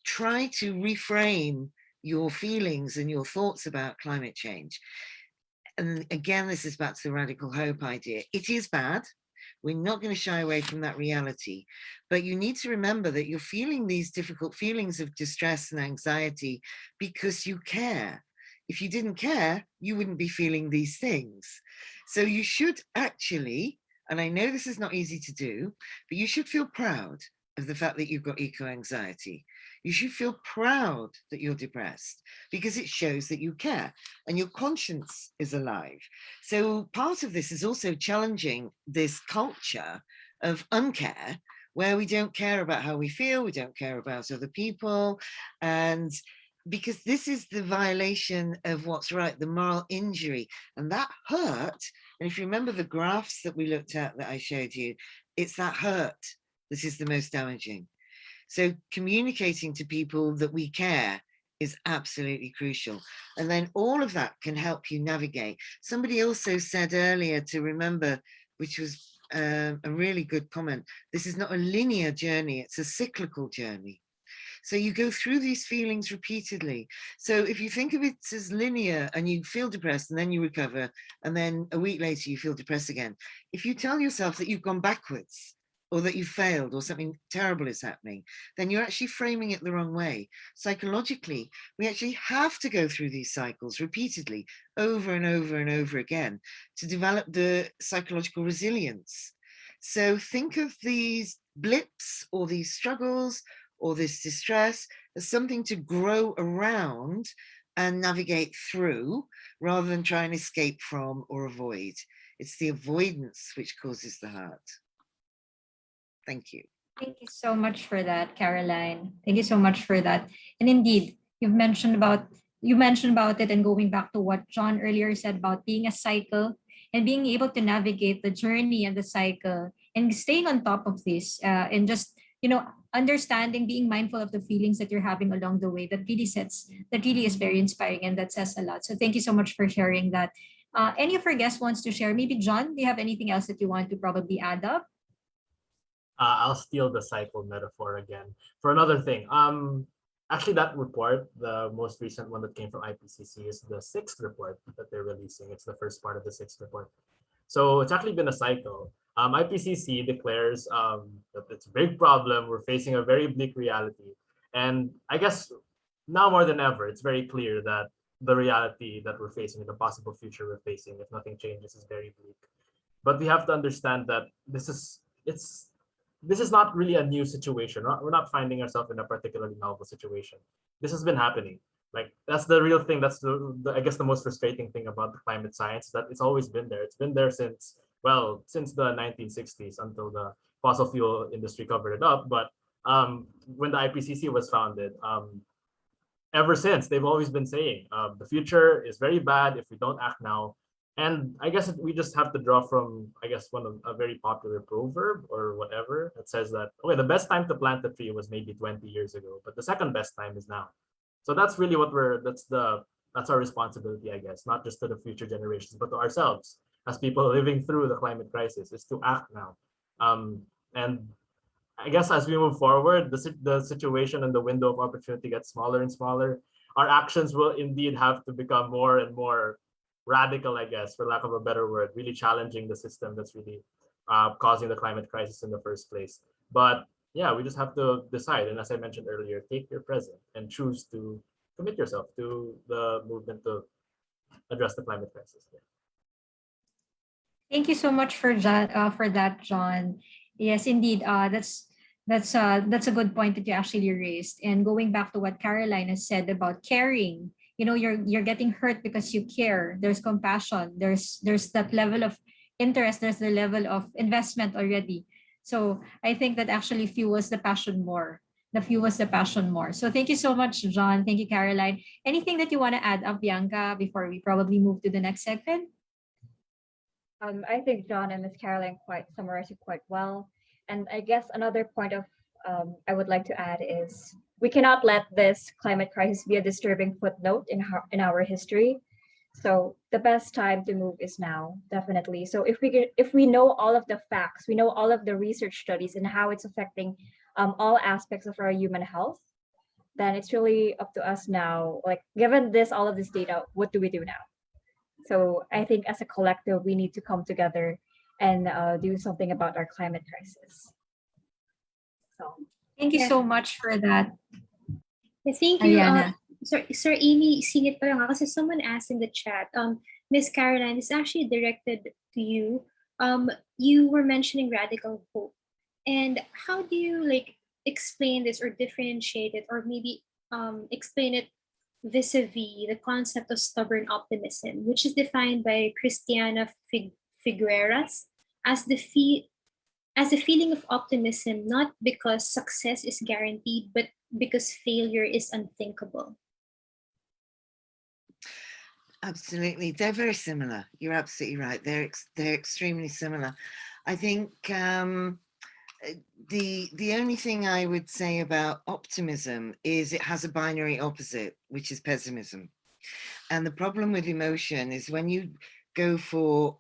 Try to reframe your feelings and your thoughts about climate change. And again, this is back to the radical hope idea. It is bad. We're not going to shy away from that reality. But you need to remember that you're feeling these difficult feelings of distress and anxiety because you care. If you didn't care, you wouldn't be feeling these things. So you should actually, and I know this is not easy to do, but you should feel proud of the fact that you've got eco-anxiety. You should feel proud that you're depressed, because it shows that you care and your conscience is alive. So part of this is also challenging this culture of uncare, where we don't care about how we feel, we don't care about other people, and because this is the violation of what's right, the moral injury, and that hurt. And if you remember the graphs that we looked at that I showed you, it's that hurt that is the most damaging. So communicating to people that we care is absolutely crucial. And then all of that can help you navigate. Somebody also said earlier to remember, which was a really good comment, this is not a linear journey, it's a cyclical journey. So you go through these feelings repeatedly. So if you think of it as linear and you feel depressed and then you recover, and then a week later you feel depressed again, if you tell yourself that you've gone backwards or that you failed or something terrible is happening, then you're actually framing it the wrong way. Psychologically, we actually have to go through these cycles repeatedly over and over and over again to develop the psychological resilience. So think of these blips or these struggles or this distress as something to grow around and navigate through, rather than try and escape from or avoid. It's the avoidance which causes the hurt. Thank you. Thank you so much for that, Caroline. Thank you so much for that. And indeed, you mentioned about it, and going back to what John earlier said about being a cycle and being able to navigate the journey and the cycle and staying on top of this, and just understanding, being mindful of the feelings that you're having along the way, that really is very inspiring, and that says a lot. So thank you so much for sharing that. Any of our guests wants to share? Maybe John, do you have anything else that you want to probably add up? I'll steal the cycle metaphor again for another thing. Actually, that report, the most recent one that came from IPCC, is the 6th report that they're releasing. It's the first part of the 6th report. So it's actually been a cycle. IPCC declares that it's a big problem. We're facing a very bleak reality. And I guess now more than ever, it's very clear that the reality that we're facing, the possible future we're facing, if nothing changes, is very bleak. But we have to understand that this is not really a new situation. We're not finding ourselves in a particularly novel situation. This has been happening. Like that's the real thing. That's the I guess the most frustrating thing about the climate science is that it's always been there. It's been there since since the 1960s until the fossil fuel industry covered it up. But when the IPCC was founded, ever since they've always been saying the future is very bad if we don't act now. And I guess we just have to draw from, I guess, one of a very popular proverb or whatever that says that, okay, the best time to plant a tree was maybe 20 years ago, but the second best time is now. So that's really what that's our responsibility, I guess, not just to the future generations, but to ourselves as people living through the climate crisis, is to act now. And I guess as we move forward, the situation and the window of opportunity gets smaller and smaller. Our actions will indeed have to become more and more radical, I guess, for lack of a better word, really challenging the system that's really causing the climate crisis in the first place. But yeah, we just have to decide. And as I mentioned earlier, take your present and choose to commit yourself to the movement to address the climate crisis. Yeah. Thank you so much for that, John. Yes, indeed. That's a good point that you actually raised. And going back to what Caroline has said about caring, you're getting hurt because you care. There's compassion. There's that level of interest. There's the level of investment already. So I think that actually fuels the passion more. The fuels the passion more. So thank you so much, John. Thank you, Caroline. Anything that you want to add up, Bianca, before we probably move to the next segment? I think John and Miss Caroline quite summarized it quite well. And I guess another point of I would like to add is we cannot let this climate crisis be a disturbing footnote in our history. So the best time to move is now, definitely. So if we know all of the facts, we know all of the research studies and how it's affecting all aspects of our human health, then it's really up to us now. Like given all of this data, what do we do now? So I think as a collective, we need to come together and do something about our climate crisis. So thank you so much for that. Thank you. Ariana. Sir Amy, singit pa lang ako kasi someone asked in the chat. Miss Caroline, it's actually directed to you. You were mentioning radical hope, and how do you explain this or differentiate it, or maybe explain it vis-a-vis the concept of stubborn optimism, which is defined by Christiana Figueras as the feeling of optimism, not because success is guaranteed, but because failure is unthinkable. Absolutely, they're very similar. You're absolutely right. They're extremely similar. I think the only thing I would say about optimism is it has a binary opposite, which is pessimism. And the problem with emotion is when you go for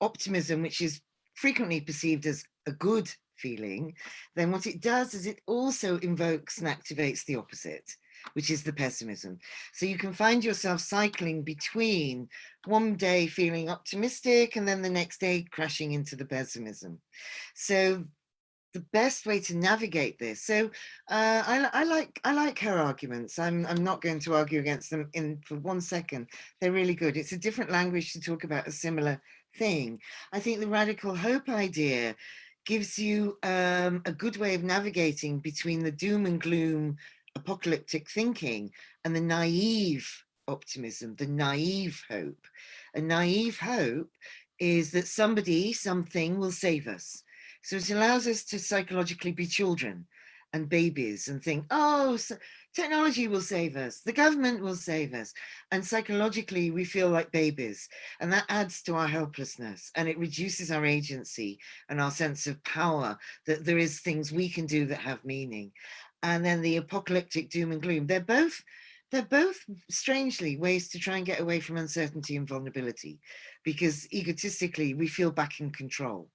optimism, which is frequently perceived as a good feeling, then what it does is it also invokes and activates the opposite, which is the pessimism. So you can find yourself cycling between one day feeling optimistic and then the next day crashing into the pessimism. So the best way to navigate this. So I like her arguments. I'm not going to argue against them for 1 second. They're really good. It's a different language to talk about a similar thing. I think the radical hope idea gives you a good way of navigating between the doom and gloom apocalyptic thinking and the naive optimism, the naive hope. A naive hope is that something will save us. So it allows us to psychologically be children and babies and think, oh, so technology will save us, the government will save us. And psychologically, we feel like babies. And that adds to our helplessness and it reduces our agency and our sense of power, that there is things we can do that have meaning. And then the apocalyptic doom and gloom, they're both strangely ways to try and get away from uncertainty and vulnerability, because egotistically, we feel back in control.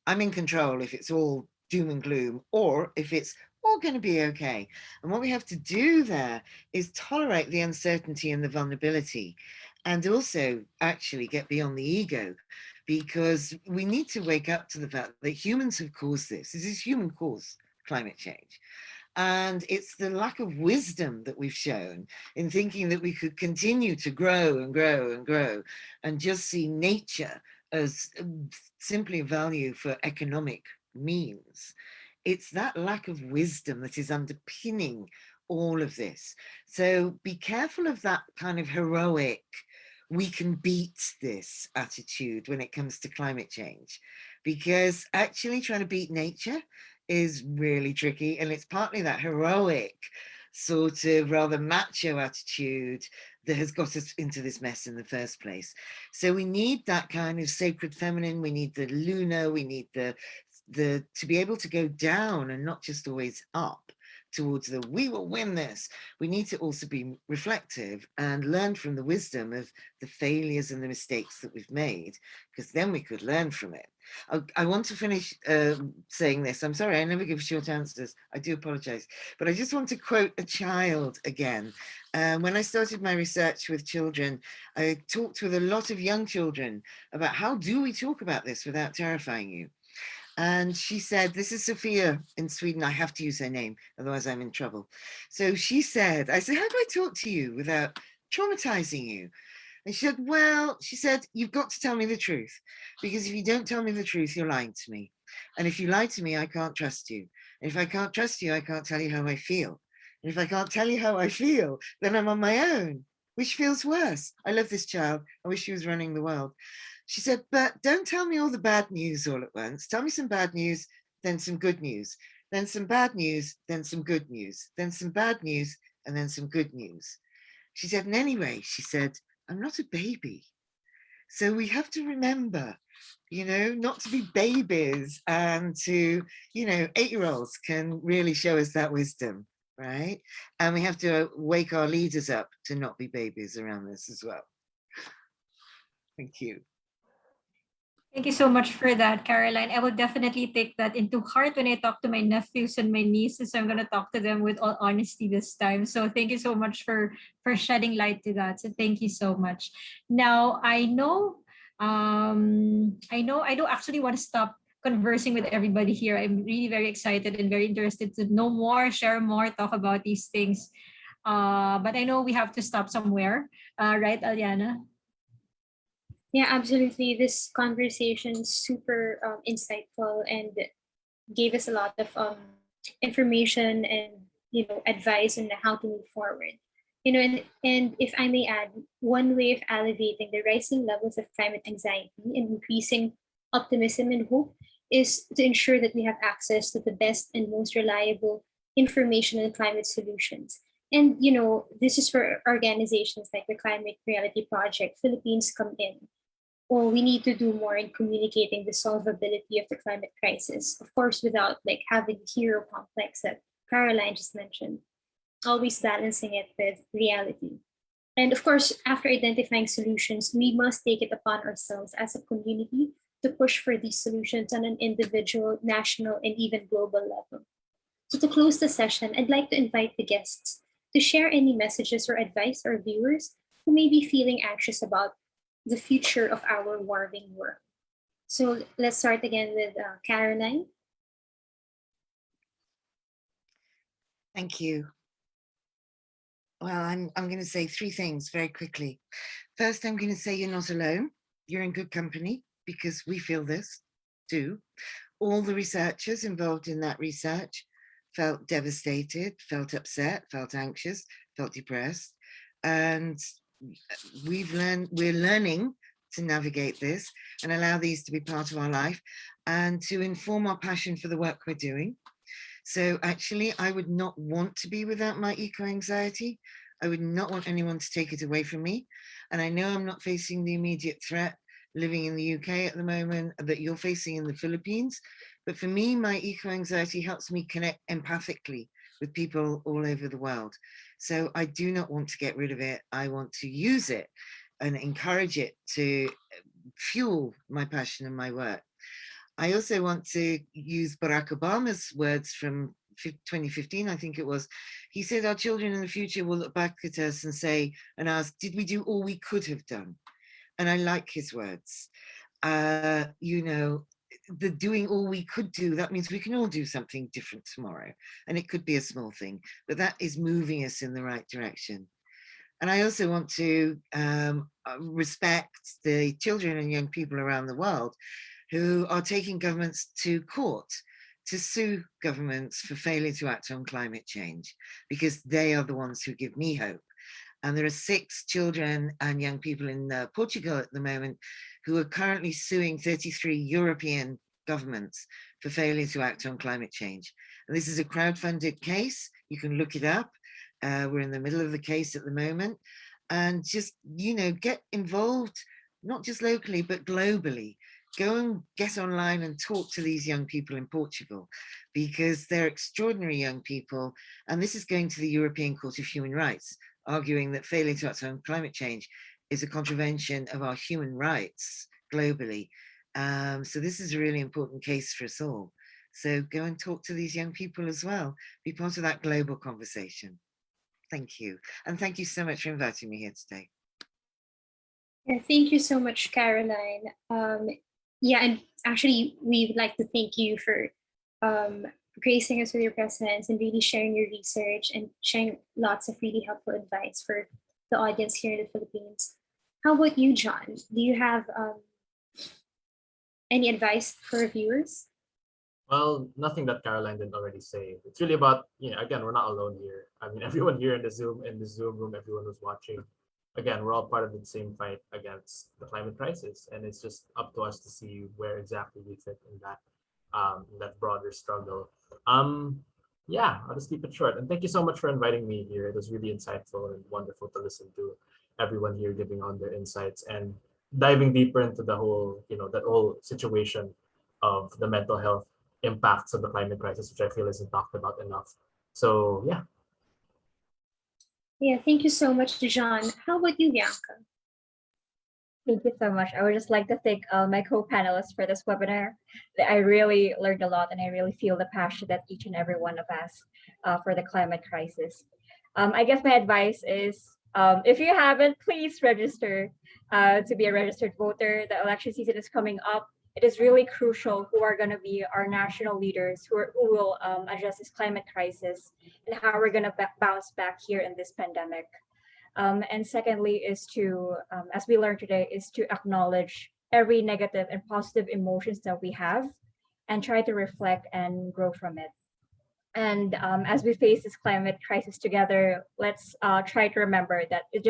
I'm in control if it's all doom and gloom, or if it's all going to be okay. And what we have to do there is tolerate the uncertainty and the vulnerability, and also actually get beyond the ego, because we need to wake up to the fact that humans have caused this. This is human caused climate change. And it's the lack of wisdom that we've shown in thinking that we could continue to grow and grow and grow and just see nature as simply a value for economic means. It's that lack of wisdom that is underpinning all of this. So be careful of that kind of heroic, we can beat this attitude when it comes to climate change, because actually trying to beat nature is really tricky. And it's partly that heroic sort of rather macho attitude that has got us into this mess in the first place. So we need that kind of sacred feminine, we need the lunar, we need the to be able to go down and not just always up towards the we will win this. We need to also be reflective and learn from the wisdom of the failures and the mistakes that we've made, because then we could learn from it. I want to finish saying this. I'm sorry, I never give short answers. I do apologize. But I just want to quote a child again. When I started my research with children, I talked with a lot of young children about how do we talk about this without terrifying you. And she said, this is Sophia in Sweden. I have to use her name, otherwise I'm in trouble. So she said, I said, how do I talk to you without traumatizing you? And she said, well, she said, you've got to tell me the truth, because if you don't tell me the truth, you're lying to me. And if you lie to me, I can't trust you. And if I can't trust you, I can't tell you how I feel. And if I can't tell you how I feel, then I'm on my own, which feels worse. I love this child. I wish she was running the world. She said, but don't tell me all the bad news all at once. Tell me some bad news, then some good news, then some bad news, then some good news, then some bad news, and then some good news. She said, and anyway, she said, I'm not a baby. So we have to remember, you know, not to be babies, and to, you know, 8-year-olds can really show us that wisdom, right? And we have to wake our leaders up to not be babies around this as well. Thank you. Thank you so much for that, Caroline. I will definitely take that into heart when I talk to my nephews and my nieces. I'm going to talk to them with all honesty this time. So thank you so much for shedding light to that. So thank you so much. Now, I know I don't actually want to stop conversing with everybody here. I'm really very excited and very interested to know more, share more, talk about these things. But I know we have to stop somewhere, right, Aliana? Yeah, absolutely. This conversation is super insightful and gave us a lot of information and advice on how to move forward. And if I may add, one way of alleviating the rising levels of climate anxiety and increasing optimism and hope is to ensure that we have access to the best and most reliable information on climate solutions. And this is where organizations like the Climate Reality Project Philippines come in. Or we need to do more in communicating the solvability of the climate crisis, of course, without having hero complex that Caroline just mentioned, always balancing it with reality. And of course, after identifying solutions, we must take it upon ourselves as a community to push for these solutions on an individual, national, and even global level. So to close the session, I'd like to invite the guests to share any messages or advice our viewers who may be feeling anxious about the future of our warming world. So let's start again with Caroline. Thank you. Well, I'm going to say 3 things very quickly. First, I'm going to say you're not alone. You're in good company, because we feel this too. All the researchers involved in that research felt devastated, felt upset, felt anxious, felt depressed. And we're learning to navigate this and allow these to be part of our life and to inform our passion for the work we're doing. So actually, I would not want to be without my eco-anxiety. I would not want anyone to take it away from me. And I know I'm not facing the immediate threat living in the UK at the moment that you're facing in the Philippines. But for me, my eco-anxiety helps me connect empathically with people all over the world. So I do not want to get rid of it. I want to use it and encourage it to fuel my passion and my work. I also want to use Barack Obama's words from 2015, I think it was. He said, our children in the future will look back at us and say, and ask, did we do all we could have done? And I like his words. you know, the doing all we could do, that means we can all do something different tomorrow. And it could be a small thing, but that is moving us in the right direction. And I also want to respect the children and young people around the world who are taking governments to court to sue governments for failing to act on climate change, because they are the ones who give me hope. And there are 6 children and young people in Portugal at the moment who are currently suing 33 European governments for failing to act on climate change. And this is a crowdfunded case. You can look it up. We're in the middle of the case at the moment. And just, you know, get involved, not just locally, but globally. Go and get online and talk to these young people in Portugal, because they're extraordinary young people. And this is going to the European Court of Human Rights, arguing that failing to act on climate change is a contravention of our human rights globally. So this is a really important case for us all. So go and talk to these young people as well. Be part of that global conversation. Thank you. And thank you so much for inviting me here today. Yeah, thank you so much, Caroline. Yeah, and actually, we would like to thank you for gracing us with your presence and really sharing your research and sharing lots of really helpful advice for the audience here in the Philippines. How about you, John? Do you have any advice for viewers? Well, nothing that Caroline didn't already say. It's really about, you know, again, we're not alone here. I mean, everyone here in the Zoom room, everyone who's watching, again, we're all part of the same fight against the climate crisis, and it's just up to us to see where exactly we fit in that broader struggle. Yeah, I'll just keep it short. And thank you so much for inviting me here. It was really insightful and wonderful to listen to everyone here giving on their insights and diving deeper into the whole, you know, that whole situation of the mental health impacts of the climate crisis, which I feel isn't talked about enough. So yeah. Yeah, thank you so much, John. How about you, Bianca? Thank you so much. I would just like to thank my co-panelists for this webinar. I really learned a lot, and I really feel the passion that each and every one of us for the climate crisis. I guess my advice is, if you haven't, please register to be a registered voter. The election season is coming up. It is really crucial who are going to be our national leaders who will address this climate crisis and how we're going to bounce back here in this pandemic. And secondly is to, as we learned today, is to acknowledge every negative and positive emotions that we have and try to reflect and grow from it. And as we face this climate crisis together, let's try to remember that it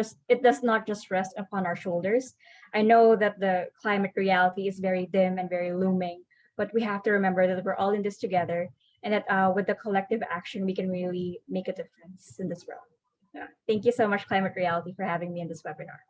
does not just rest upon our shoulders. I know that the climate reality is very dim and very looming, but we have to remember that we're all in this together, and that with the collective action, we can really make a difference in this world. Yeah. Thank you so much, Climate Reality, for having me in this webinar.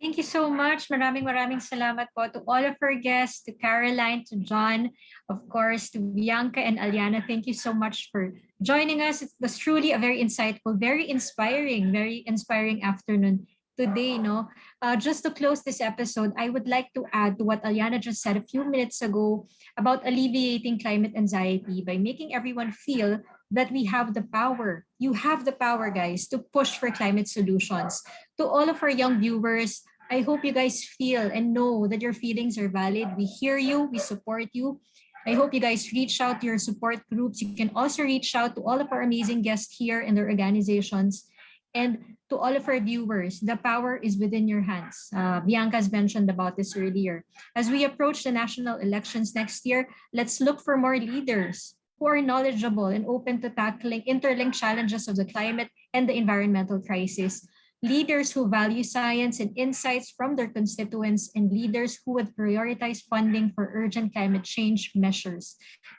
Thank you so much. Maraming salamat po to all of our guests, to Caroline, to John, of course, to Bianca and Aliana. Thank you so much for joining us. It was truly a very insightful, very inspiring afternoon today. No, just to close this episode, I would like to add to what Aliana just said a few minutes ago about alleviating climate anxiety by making everyone feel that we have the power. You have the power, guys, to push for climate solutions. To all of our young viewers, I hope you guys feel and know that your feelings are valid. We hear you, we support you. I hope you guys reach out to your support groups. You can also reach out to all of our amazing guests here and their organizations. And to all of our viewers, the power is within your hands. Bianca's mentioned about this earlier. As we approach the national elections next year, let's look for more leaders who are knowledgeable and open to tackling interlinked challenges of the climate and the environmental crisis. Leaders who value science and insights from their constituents, and leaders who would prioritize funding for urgent climate change measures.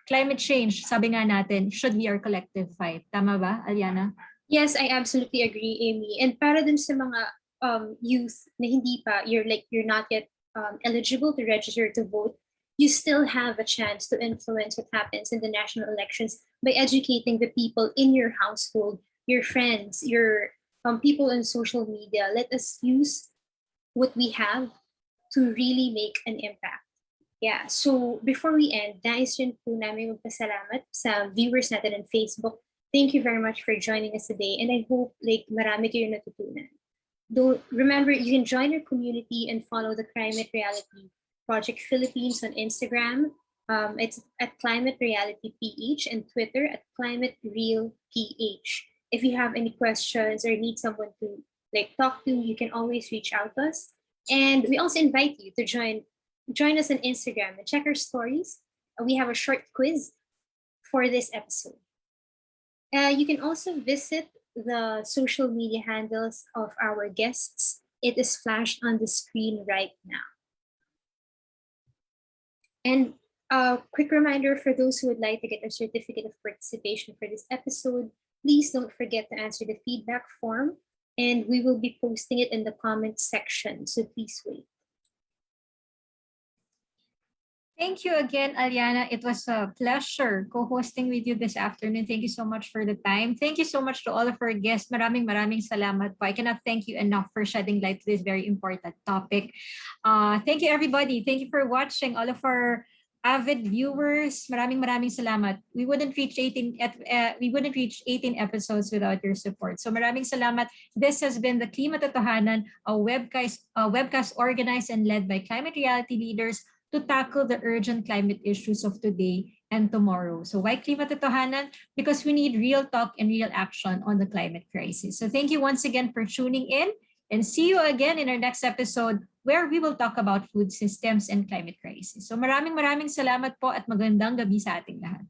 Climate change, sabi nga natin, should be our collective fight. Tama ba, Aliana? Yes, I absolutely agree, Amy. And para dun sa mga youth na hindi pa, you're not yet eligible to register to vote, you still have a chance to influence what happens in the national elections by educating the people in your household, your friends, your people on social media. Let us use what we have to really make an impact. Yeah, so before we end, nais rin po namin magpasalamat sa viewers natin on Facebook. Thank you very much for joining us today, and I hope marami kayong natutunan. Don't remember, you can join our community and follow the Climate Reality Project Philippines on Instagram. It's at Climate Reality PH, and Twitter at Climate Real PH. If you have any questions or need someone to talk to, you can always reach out to us. And we also invite you to join us on Instagram and check our stories. We have a short quiz for this episode. You can also visit the social media handles of our guests. It is flashed on the screen right now. And a quick reminder for those who would like to get a certificate of participation for this episode, please don't forget to answer the feedback form, and we will be posting it in the comments section, so please wait. Thank you again, Aliana. It was a pleasure co-hosting with you this afternoon. Thank you so much for the time. Thank you so much to all of our guests. Maraming salamat po. I cannot thank you enough for shedding light to this very important topic. Thank you, everybody. Thank you for watching. All of our avid viewers, maraming salamat. We wouldn't reach 18 episodes without your support. So maraming salamat. This has been the Klimatotohanan, a webcast organized and led by climate reality leaders to tackle the urgent climate issues of today and tomorrow. So why Klimatotohanan? Because we need real talk and real action on the climate crisis. So thank you once again for tuning in, and see you again in our next episode where we will talk about food systems and climate crisis. So maraming salamat po at magandang gabi sa ating lahat.